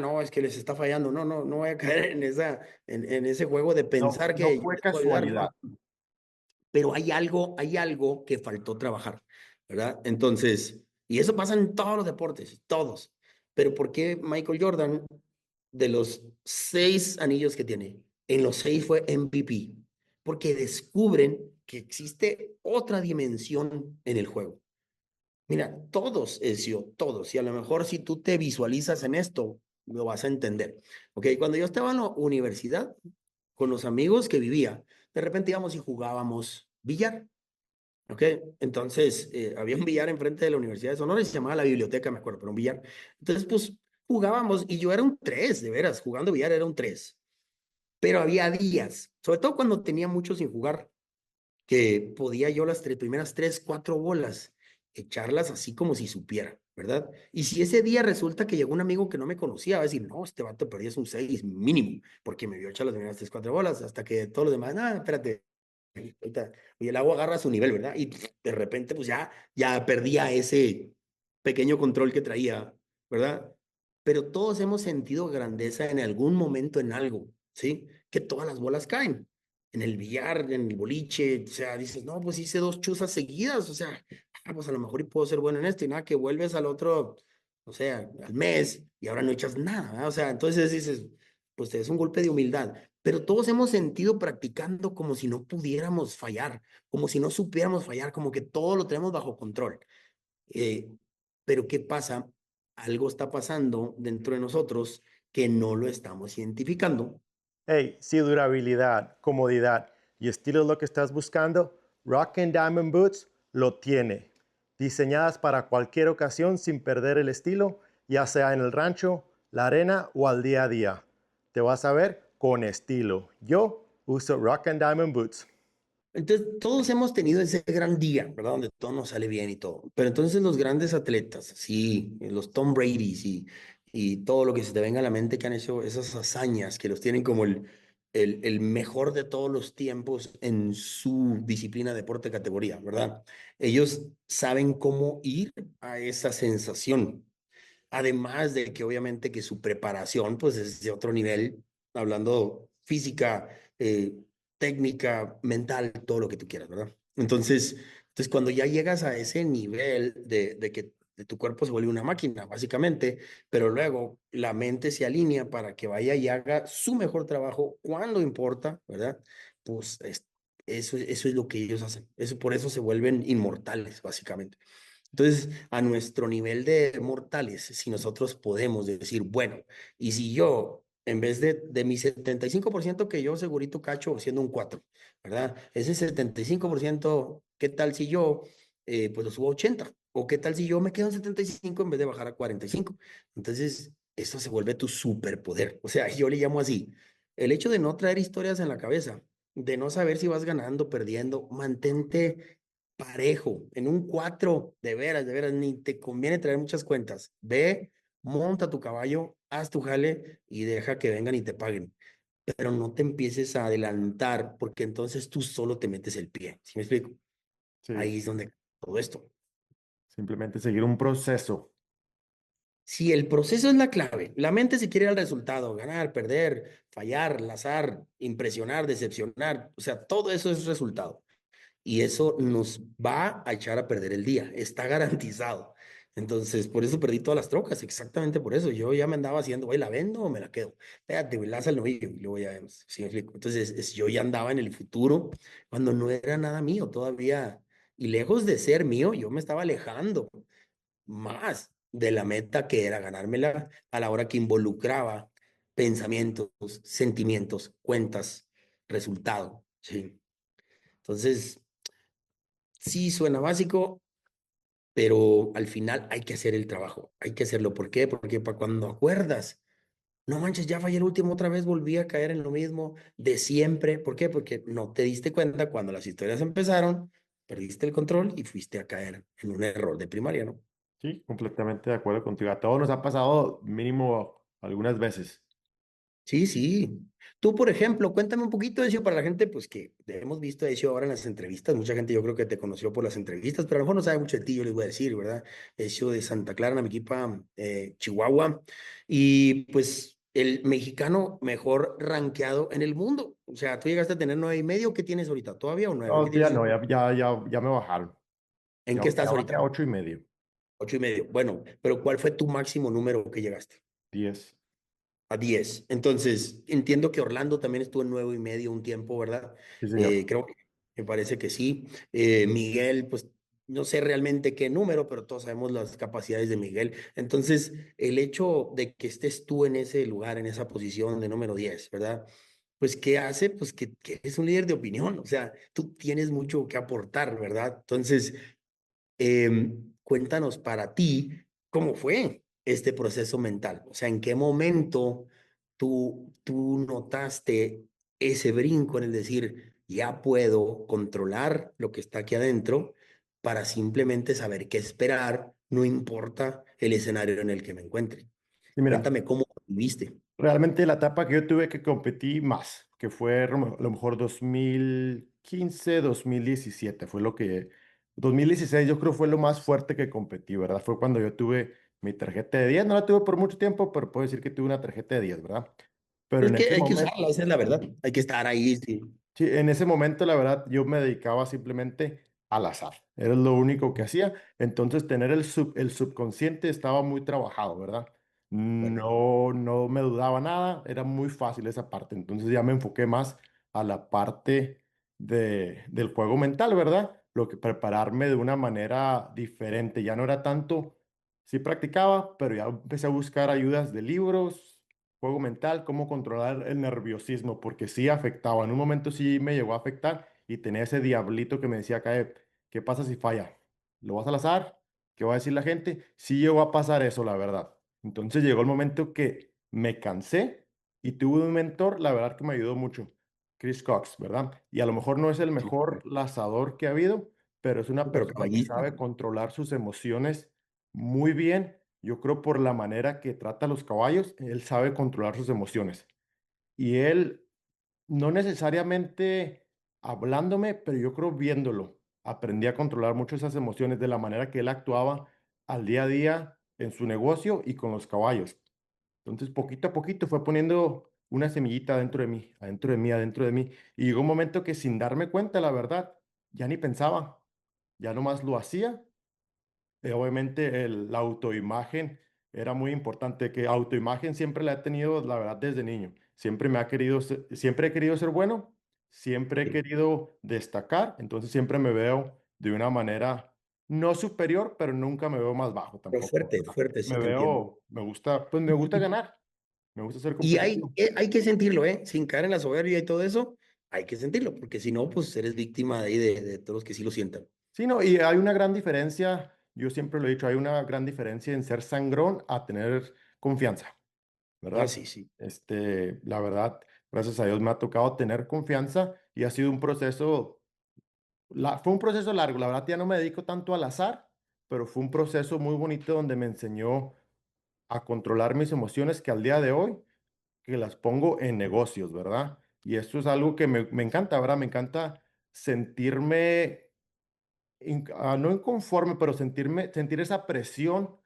no, es que les está fallando. No voy a caer en ese juego de No, pensar no que yo fue les puedo ayudar. casualidad. No, pero hay algo que faltó trabajar, ¿verdad? Entonces, y eso pasa en todos los deportes, todos. Pero ¿por qué Michael Jordan, de los 6 anillos que tiene, en los 6 fue MVP? Porque descubren que existe otra dimensión en el juego. Mira, todos, Ezio, todos, y a lo mejor si tú te visualizas en esto, lo vas a entender. Ok, cuando yo estaba en la universidad, con los amigos que vivía, de repente íbamos y jugábamos billar. Ok, entonces había un billar enfrente de la Universidad de Sonora y se llamaba la biblioteca, me acuerdo, pero un billar. Entonces, pues jugábamos y yo era un 3 de veras, jugando billar era un 3. Pero había días, sobre todo cuando tenía mucho sin jugar, que podía yo las primeras 3, 4 bolas echarlas así como si supiera, ¿verdad? Y si ese día resulta que llegó un amigo que no me conocía, va a decir, no, este vato perdió un 6 mínimo, porque me vio echar las primeras 3, 4 bolas, hasta que todos los demás, no, espérate, ahorita, y el agua agarra su nivel, ¿verdad? Y de repente, pues ya perdía ese pequeño control que traía, ¿verdad? Pero todos hemos sentido grandeza en algún momento en algo, ¿sí? Que todas las bolas caen. En el billar, en el boliche, o sea, dices, no, pues hice 2 chuzas seguidas, o sea, pues a lo mejor y puedo ser bueno en esto, y nada, que vuelves al otro, o sea, al mes, y ahora no echas nada, ¿verdad? O sea, entonces dices, pues es un golpe de humildad. Pero todos hemos sentido practicando como si no pudiéramos fallar, como si no supiéramos fallar, como que todo lo tenemos bajo control. Eh, pero ¿qué pasa? Algo está pasando dentro de nosotros que no lo estamos identificando. Hey, si durabilidad, comodidad y estilo es lo que estás buscando, Rock and Diamond Boots lo tiene. Diseñadas para cualquier ocasión sin perder el estilo, ya sea en el rancho, la arena o al día a día. Te vas a ver con estilo. Yo uso Rock and Diamond Boots. Entonces, todos hemos tenido ese gran día, ¿verdad? Donde todo nos sale bien y todo. Pero entonces los grandes atletas, sí, los Tom Brady's y todo lo que se te venga a la mente que han hecho esas hazañas, que los tienen como el mejor de todos los tiempos en su disciplina, deporte, categoría, ¿verdad? Ellos saben cómo ir a esa sensación. Además de que obviamente que su preparación pues es de otro nivel, hablando física, técnica, mental, todo lo que tú quieras, ¿verdad? Entonces cuando ya llegas a ese nivel de que tu cuerpo se vuelve una máquina, básicamente, pero luego la mente se alinea para que vaya y haga su mejor trabajo cuando importa, ¿verdad? Pues eso es lo que ellos hacen. Por eso se vuelven inmortales, básicamente. Entonces, a nuestro nivel de mortales, si nosotros podemos decir, bueno, y si yo en vez de mi 75% que yo segurito cacho siendo un 4, ¿verdad? Ese 75%, ¿qué tal si yo pues lo subo a 80? ¿O qué tal si yo me quedo en 75 en vez de bajar a 45? Entonces, eso se vuelve tu superpoder. O sea, yo le llamo así. El hecho de no traer historias en la cabeza, de no saber si vas ganando, perdiendo, mantente parejo. En un 4 de veras, ni te conviene traer muchas cuentas. Ve, monta tu caballo, haz tu jale y deja que vengan y te paguen. Pero no te empieces a adelantar porque entonces tú solo te metes el pie. ¿Sí me explico? Sí, Ahí es donde todo esto. simplemente seguir un proceso. Si el proceso es la clave, la mente se quiere ir al resultado, ganar, perder, fallar, lazar, impresionar, decepcionar, o sea, todo eso es resultado. Y eso nos va a echar a perder el día, está garantizado. Entonces, por eso perdí todas las trocas, exactamente por eso. Yo ya me andaba haciendo, güey, ¿la vendo o me la quedo? Espérate, güey, laza el novillo y luego ya vemos. ¿Sí me explico? Entonces, yo ya andaba en el futuro cuando no era nada mío todavía. Y lejos de ser mío, yo me estaba alejando más de la meta que era ganármela a la hora que involucraba pensamientos, sentimientos, cuentas, resultado. Sí. Entonces, sí, suena básico, pero al final hay que hacer el trabajo, hay que hacerlo. ¿Por qué? Porque para cuando acuerdas, no manches, ya fallé el último, otra vez volví a caer en lo mismo de siempre. ¿Por qué? Porque no te diste cuenta cuando las historias empezaron, perdiste el control y fuiste a caer en un error de primaria, ¿no? Sí, completamente de acuerdo contigo. A todos nos ha pasado mínimo algunas veces. Sí, sí. Tú, por ejemplo, cuéntame un poquito de eso para la gente, pues que hemos visto eso ahora en las entrevistas. Mucha gente yo creo que te conoció por las entrevistas, pero a lo mejor no sabe mucho de ti, yo les voy a decir, ¿verdad? Eso de Santa Clara, Namiquipa, Chihuahua. Y pues el mexicano mejor rankeado en el mundo. O sea, tú llegaste a tener 9.5. ¿Qué tienes ahorita? ¿Todavía o 9? ¿Qué No, ya tienes? no, ya me bajaron. ¿En Ya, qué ya estás bajé a ahorita? 8.5. 8.5. Bueno, pero ¿cuál fue tu máximo número que llegaste? 10. A 10. Entonces, entiendo que Orlando también estuvo en 9.5 un tiempo, ¿verdad? Sí, señor. Creo que me parece que sí. Miguel, pues no sé realmente qué número, pero todos sabemos las capacidades de Miguel. Entonces, el hecho de que estés tú en ese lugar, en esa posición de número 10, ¿verdad? Pues, ¿qué hace? Pues que eres un líder de opinión, o sea, tú tienes mucho que aportar, ¿verdad? Entonces, cuéntanos para ti cómo fue este proceso mental. O sea, ¿en qué momento tú notaste ese brinco en el decir, ya puedo controlar lo que está aquí adentro para simplemente saber qué esperar, no importa el escenario en el que me encuentre? Y mira, Cuéntame cómo lo viviste. realmente la etapa que yo tuve que competir más, que fue a lo mejor 2015, 2017, fue lo que... 2016 yo creo fue lo más fuerte que competí, ¿verdad? Fue cuando yo tuve mi tarjeta de 10. No la tuve por mucho tiempo, pero puedo decir que tuve una tarjeta de 10, ¿verdad? Pero Es en que ese hay que momento... usarla, esa es la verdad. Hay que estar ahí, sí. Sí, en ese momento, la verdad, yo me dedicaba simplemente al azar. Era lo único que hacía. Entonces, tener el subconsciente estaba muy trabajado, ¿verdad? Bueno, No me dudaba nada. Era muy fácil esa parte. Entonces, ya me enfoqué más a la parte del juego mental, ¿verdad? Lo que prepararme de una manera diferente. Ya no era tanto, sí practicaba, pero ya empecé a buscar ayudas de libros, juego mental, cómo controlar el nerviosismo, porque sí afectaba. En un momento sí me llegó a afectar y tenía ese diablito que me decía, Cae, ¿qué pasa si falla? ¿Lo vas al azar? ¿Qué va a decir la gente? Sí llegó a pasar eso, la verdad. Entonces llegó el momento que me cansé y tuve un mentor, la verdad que me ayudó mucho, Chris Cox, ¿verdad? Y a lo mejor no es el sí, mejor lanzador que ha habido, pero es una pero persona que caballista. sabe controlar sus emociones muy bien. Yo creo por la manera que trata a los caballos, él sabe controlar sus emociones. Y él, no necesariamente hablándome, pero yo creo viéndolo, aprendí a controlar mucho esas emociones de la manera que él actuaba al día a día en su negocio y con los caballos. Entonces, poquito a poquito fue poniendo una semillita dentro de mí, adentro de mí, adentro de mí. Y llegó un momento que sin darme cuenta, la verdad, ya ni pensaba, ya nomás lo hacía. Obviamente la autoimagen era muy importante, que autoimagen siempre la he tenido, la verdad, desde niño. Siempre me ha querido siempre he querido ser bueno, siempre he Sí. querido destacar, entonces siempre me veo de una manera no superior, pero nunca me veo más bajo Pero tampoco, fuerte, ¿verdad? fuerte, sí Me te entiendo. veo, me gusta, pues me gusta ganar. Me gusta ser Y competitivo. hay que sentirlo, ¿eh? Sin caer en la soberbia y todo eso, hay que sentirlo, porque si no, pues eres víctima de ahí de todos los que sí lo sientan. Sí, no, y hay una gran diferencia, yo siempre lo he dicho, hay una gran diferencia en ser sangrón a tener confianza, Ah, ¿verdad? sí, sí. La verdad, gracias a Dios me ha tocado tener confianza y ha sido un proceso, fue un proceso largo, la verdad ya no me dedico tanto al azar, pero fue un proceso muy bonito donde me enseñó a controlar mis emociones que al día de hoy, que las pongo en negocios, ¿verdad? Y esto es algo que me encanta, ¿verdad? Me encanta sentirme no inconforme, pero sentir esa presión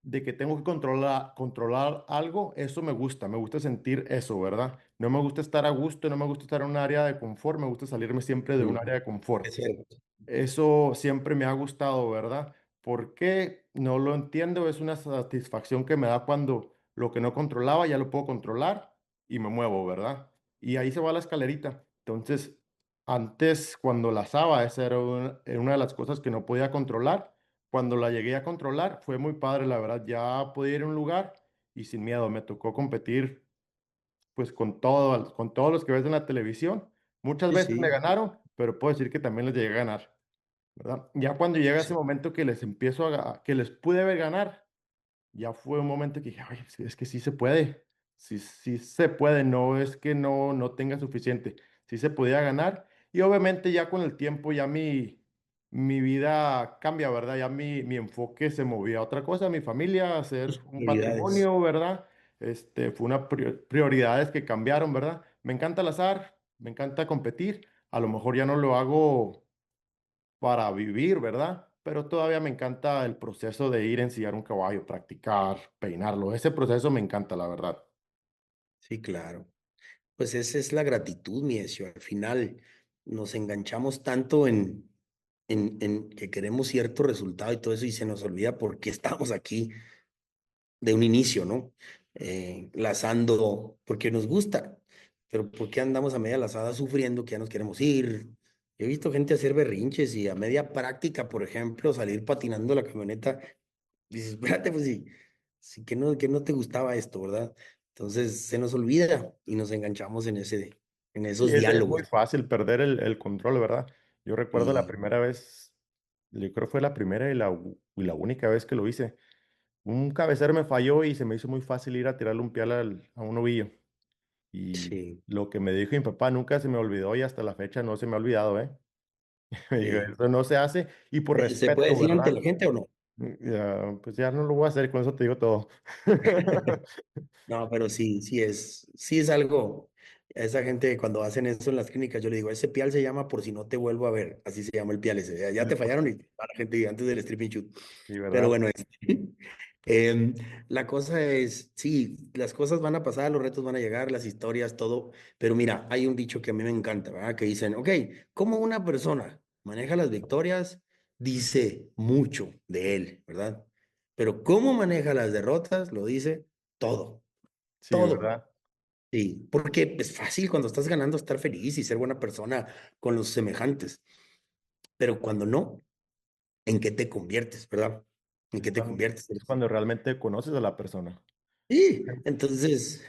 de que tengo que controlar algo, eso me gusta sentir eso, ¿verdad? No me gusta estar a gusto, no me gusta estar en un área de confort, me gusta salirme siempre de un área Ujú. de confort. Es cierto. Eso siempre me ha gustado, ¿verdad? ¿Por qué? No lo entiendo, es una satisfacción que me da cuando lo que no controlaba ya lo puedo controlar y me muevo, ¿verdad? Y ahí se va la escalerita. Entonces, antes cuando la asaba, esa era una de las cosas que no podía controlar. Cuando la llegué a controlar, fue muy padre, la verdad. Ya podía ir a un lugar y sin miedo. Me tocó competir pues con todos los que ves en la televisión. Muchas Sí, veces me sí. ganaron, pero puedo decir que también les llegué a ganar, ¿verdad? Ya cuando llega ese Sí. momento que les que les pude ver ganar, ya fue un momento que dije, "Ay, es que sí se puede, sí, sí se puede, no es que no tenga suficiente, sí se podía ganar y obviamente ya con el tiempo ya mi vida cambia, ¿verdad? Ya mi enfoque se movía a otra cosa, a mi familia, a hacer Tus un prioridades. patrimonio, ¿verdad? Fue una prioridades que cambiaron, ¿verdad? Me encanta el azar, me encanta competir, a lo mejor ya no lo hago para vivir, ¿verdad? Pero todavía me encanta el proceso de ir a ensillar un caballo, practicar, peinarlo. Ese proceso me encanta, la verdad. Sí, claro. Pues esa es la gratitud, mi deseo. Al final nos enganchamos tanto en que queremos cierto resultado y todo eso y se nos olvida por qué estamos aquí de un inicio, ¿no? Lazando porque nos gusta, pero ¿por qué andamos a media lazada sufriendo que ya nos queremos ir? He visto gente hacer berrinches y a media práctica, por ejemplo, salir patinando la camioneta. Dices, espérate, pues sí, sí que no te gustaba esto, ¿verdad? Entonces se nos olvida y nos enganchamos en Sí, esos es muy diálogos. fácil perder el control, ¿verdad? Yo recuerdo la Y primera vez, yo creo que fue la primera y la única vez que lo hice. Un cabecero me falló y se me hizo muy fácil ir a tirarle un pial a un ovillo. Y sí, lo que me dijo mi papá nunca se me olvidó y hasta la fecha no se me ha olvidado, ¿eh? Me dijo, sí. eso no se hace y por ¿Se puede respeto, decir ante ¿verdad? la gente o no? Ya, pues ya no lo voy a hacer, con eso te digo todo. No, pero sí es algo. A esa gente cuando hacen eso en las clínicas, yo le digo, ese pial se llama por si no te vuelvo a ver. Así se llama el pial ese. Ya te fallaron y a la gente antes del stripping shoot. Sí, Pero ¿verdad? bueno, em, la cosa es, sí, las cosas van a pasar, los retos van a llegar, las historias, todo. Pero mira, hay un dicho que a mí me encanta, ¿verdad? Que dicen, ok, ¿cómo una persona maneja las victorias? Dice mucho de él, ¿verdad? Pero cómo maneja las derrotas, lo dice todo, Sí, todo. ¿verdad? Sí, porque es fácil cuando estás ganando estar feliz y ser buena persona con los semejantes, pero cuando no, ¿en qué te conviertes, verdad? ¿En qué te conviertes? Es cuando realmente conoces a la persona. Sí, entonces,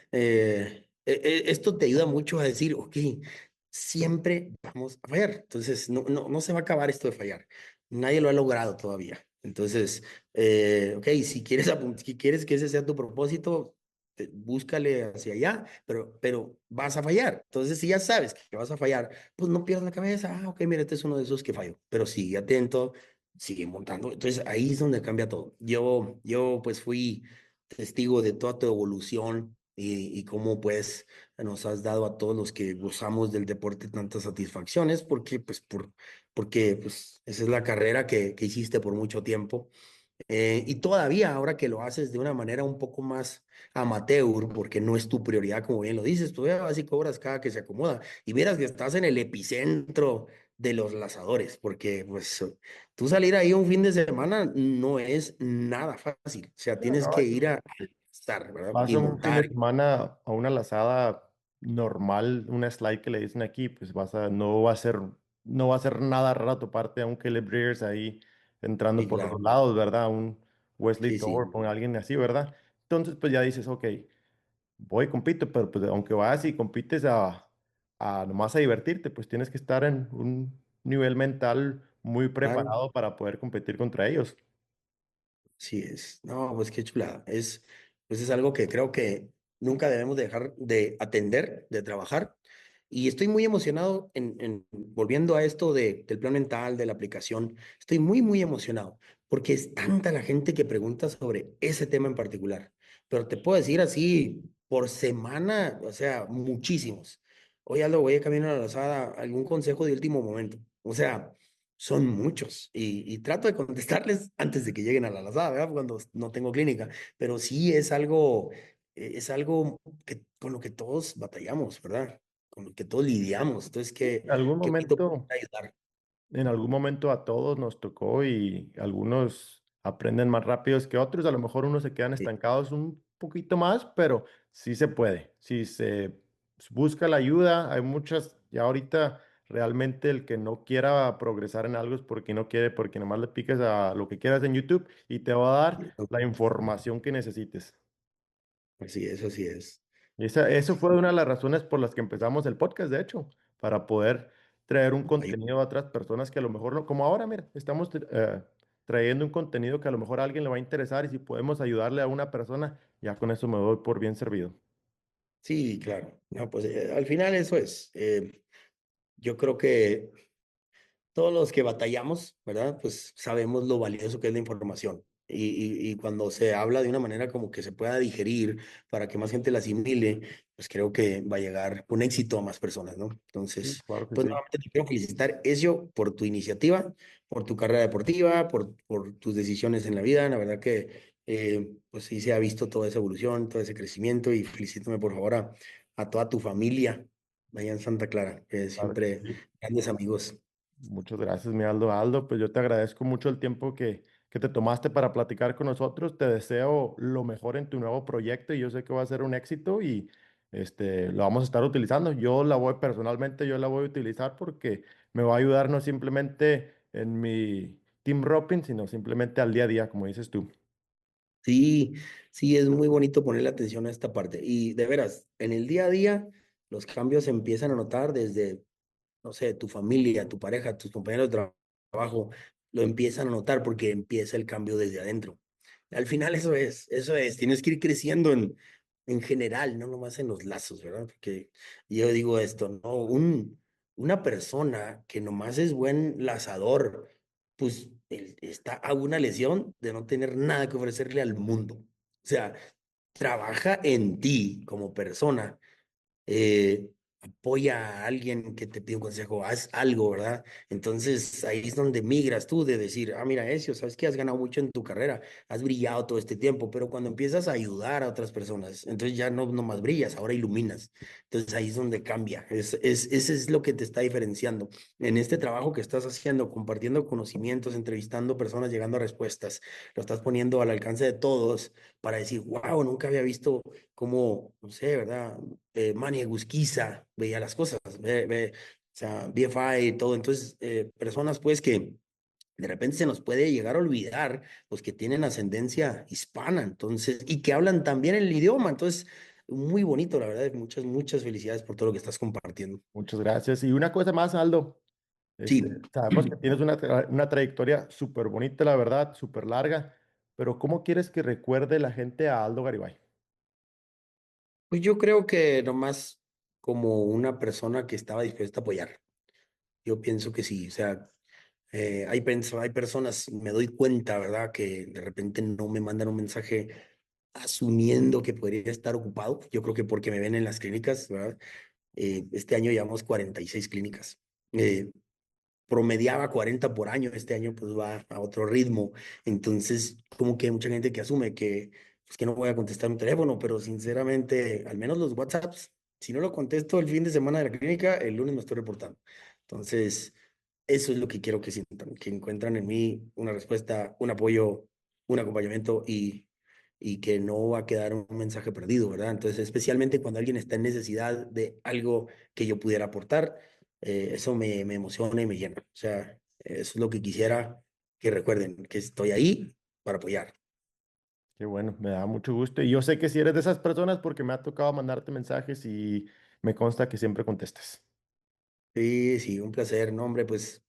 esto te ayuda mucho a decir, ok, siempre vamos a fallar. Entonces, no se va a acabar esto de fallar. Nadie lo ha logrado todavía. Entonces, ok, si quieres que ese sea tu propósito, búscale hacia allá, pero vas a fallar. Entonces, si ya sabes que vas a fallar, pues no pierdas la cabeza. Ah, ok, mira, este es uno de esos que falló. Pero sigue atento, sigue montando. Entonces, ahí es donde cambia todo. Yo pues fui testigo de toda tu evolución y cómo pues nos has dado a todos los que gozamos del deporte tantas satisfacciones, porque pues esa es la carrera que hiciste por mucho tiempo. Y todavía ahora que lo haces de una manera un poco más amateur, porque no es tu prioridad, como bien lo dices, tú ya vas y cobras cada que se acomoda y vieras que estás en el epicentro de los lazadores, porque pues tú salir ahí un fin de semana no es nada fácil, o sea, No, tienes no, que ir a estar, ¿verdad? vas Y a un fin de montar. semana a una lazada normal, una slide que le dicen aquí, pues no va a ser nada raro a tu parte a un Caleb Breers ahí entrando Sí, por los claro. lados, ¿verdad? Un Wesley Sí, Thorpe, sí. o alguien así, ¿verdad? Entonces, pues ya dices, ok, voy y compito, pero pues aunque vas y compites a nomás a divertirte, pues tienes que estar en un nivel mental muy Claro. preparado para poder competir contra ellos. Sí es. No, pues qué chulada. Pues es algo que creo que nunca debemos dejar de atender, de trabajar. Y estoy muy emocionado volviendo a esto del plan mental, de la aplicación. Estoy muy, muy emocionado porque es tanta la gente que pregunta sobre ese tema en particular. Pero te puedo decir así, por semana, o sea, muchísimos. Oye, Aldo, voy a caminar a la lazada, algún consejo de último momento. O sea, son muchos y trato de contestarles antes de que lleguen a la lazada, ¿verdad? Cuando no tengo clínica, pero sí es algo con lo que todos batallamos, ¿verdad? Con lo que todos lidiamos. Entonces, En algún qué bonito poder momento ayudar. En algún momento a todos nos tocó y algunos aprenden más rápidos que otros. A lo mejor unos se quedan Sí, estancados un poquito más, pero sí se puede. Si se busca la ayuda, hay muchas. Ya ahorita realmente el que no quiera progresar en algo es porque no quiere, porque nomás le piques a lo que quieras en YouTube y te va a dar la información que necesites. así es, así es. Y eso fue una de las razones por las que empezamos el podcast, de hecho, para poder traer un Ay, contenido a otras personas que a lo mejor no, como ahora, mira, estamos trayendo un contenido que a lo mejor a alguien le va a interesar y si podemos ayudarle a una persona, ya con eso me doy por bien servido. sí, claro. No, pues al final eso es. Yo creo que todos los que batallamos, ¿verdad? Pues sabemos lo valioso que es la información. Y cuando se habla de una manera como que se pueda digerir para que más gente la asimile, pues creo que va a llegar con éxito a más personas, ¿no? Sí, Entonces, claro que pues sí. nuevamente te quiero felicitar, Ezio, por tu iniciativa, por tu carrera deportiva, por tus decisiones en la vida. La verdad que, pues sí se ha visto toda esa evolución, todo ese crecimiento y felicítame por favor a toda tu familia allá en Santa Clara, que Claro que siempre sí. grandes amigos. Muchas gracias, mi Aldo. Aldo, pues yo te agradezco mucho el tiempo que te tomaste para platicar con nosotros. Te deseo lo mejor en tu nuevo proyecto y yo sé que va a ser un éxito y lo vamos a estar utilizando. Yo la voy a utilizar porque me va a ayudar no simplemente en mi team roping, sino simplemente al día a día, como dices tú. Sí, sí, es muy bonito ponerle atención a esta parte. Y de veras, en el día a día, los cambios se empiezan a notar desde, no sé, tu familia, tu pareja, tus compañeros de trabajo, lo empiezan a notar porque empieza el cambio desde adentro. Al final eso es, tienes que ir creciendo en general, no nomás en los lazos, ¿verdad? Porque yo digo esto, ¿no? Una persona que nomás es buen lazador, pues él está a una lesión de no tener nada que ofrecerle al mundo. O sea, trabaja en ti como persona, apoya a alguien que te pide un consejo, haz algo, ¿verdad? Entonces ahí es donde migras tú de decir, ah, mira, Ezio, sabes que has ganado mucho en tu carrera, has brillado todo este tiempo, pero cuando empiezas a ayudar a otras personas, entonces ya no más brillas, ahora iluminas. Entonces ahí es donde cambia, ese es lo que te está diferenciando. En este trabajo que estás haciendo, compartiendo conocimientos, entrevistando personas, llegando a respuestas, lo estás poniendo al alcance de todos para decir, wow, nunca había visto cómo, no sé, ¿verdad? Manny Egusquiza veía las cosas, o sea, BFI y todo. Entonces, personas pues que de repente se nos puede llegar a olvidar, pues que tienen ascendencia hispana, entonces, y que hablan también el idioma. Entonces, muy bonito, la verdad. Muchas, muchas felicidades por todo lo que estás compartiendo. Muchas gracias. Y una cosa más, Aldo. Sí, Sabemos que tienes una trayectoria súper bonita, la verdad, súper larga, pero ¿cómo quieres que recuerde la gente a Aldo Garibay? pues yo creo que nomás como una persona que estaba dispuesta a apoyar. Yo pienso que sí, o sea, hay personas, me doy cuenta, ¿verdad? Que de repente no me mandan un mensaje asumiendo que podría estar ocupado. Yo creo que porque me ven en las clínicas, ¿verdad? Este año llevamos 46 clínicas. Eh, Promediaba 40 por año, este año pues va a otro ritmo. Entonces, como que hay mucha gente que asume que, pues, que no voy a contestar un teléfono, pero sinceramente, al menos los WhatsApps, si no lo contesto el fin de semana de la clínica, el lunes me estoy reportando. Entonces, eso es lo que quiero que sientan, que encuentran en mí una respuesta, un apoyo, un acompañamiento y que no va a quedar un mensaje perdido, ¿verdad? Entonces, especialmente cuando alguien está en necesidad de algo que yo pudiera aportar, eso me emociona y me llena. O sea, eso es lo que quisiera que recuerden, que estoy ahí para apoyar. Qué bueno, me da mucho gusto. Y yo sé que si eres de esas personas porque me ha tocado mandarte mensajes y me consta que siempre contestas. Sí, sí, un placer. No, hombre, pues,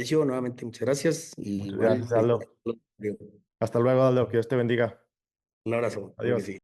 yo nuevamente muchas gracias y Muchas igual gracias, Aldo. Hasta luego, Aldo. Que Dios te bendiga. un abrazo, creo que Adiós. sí.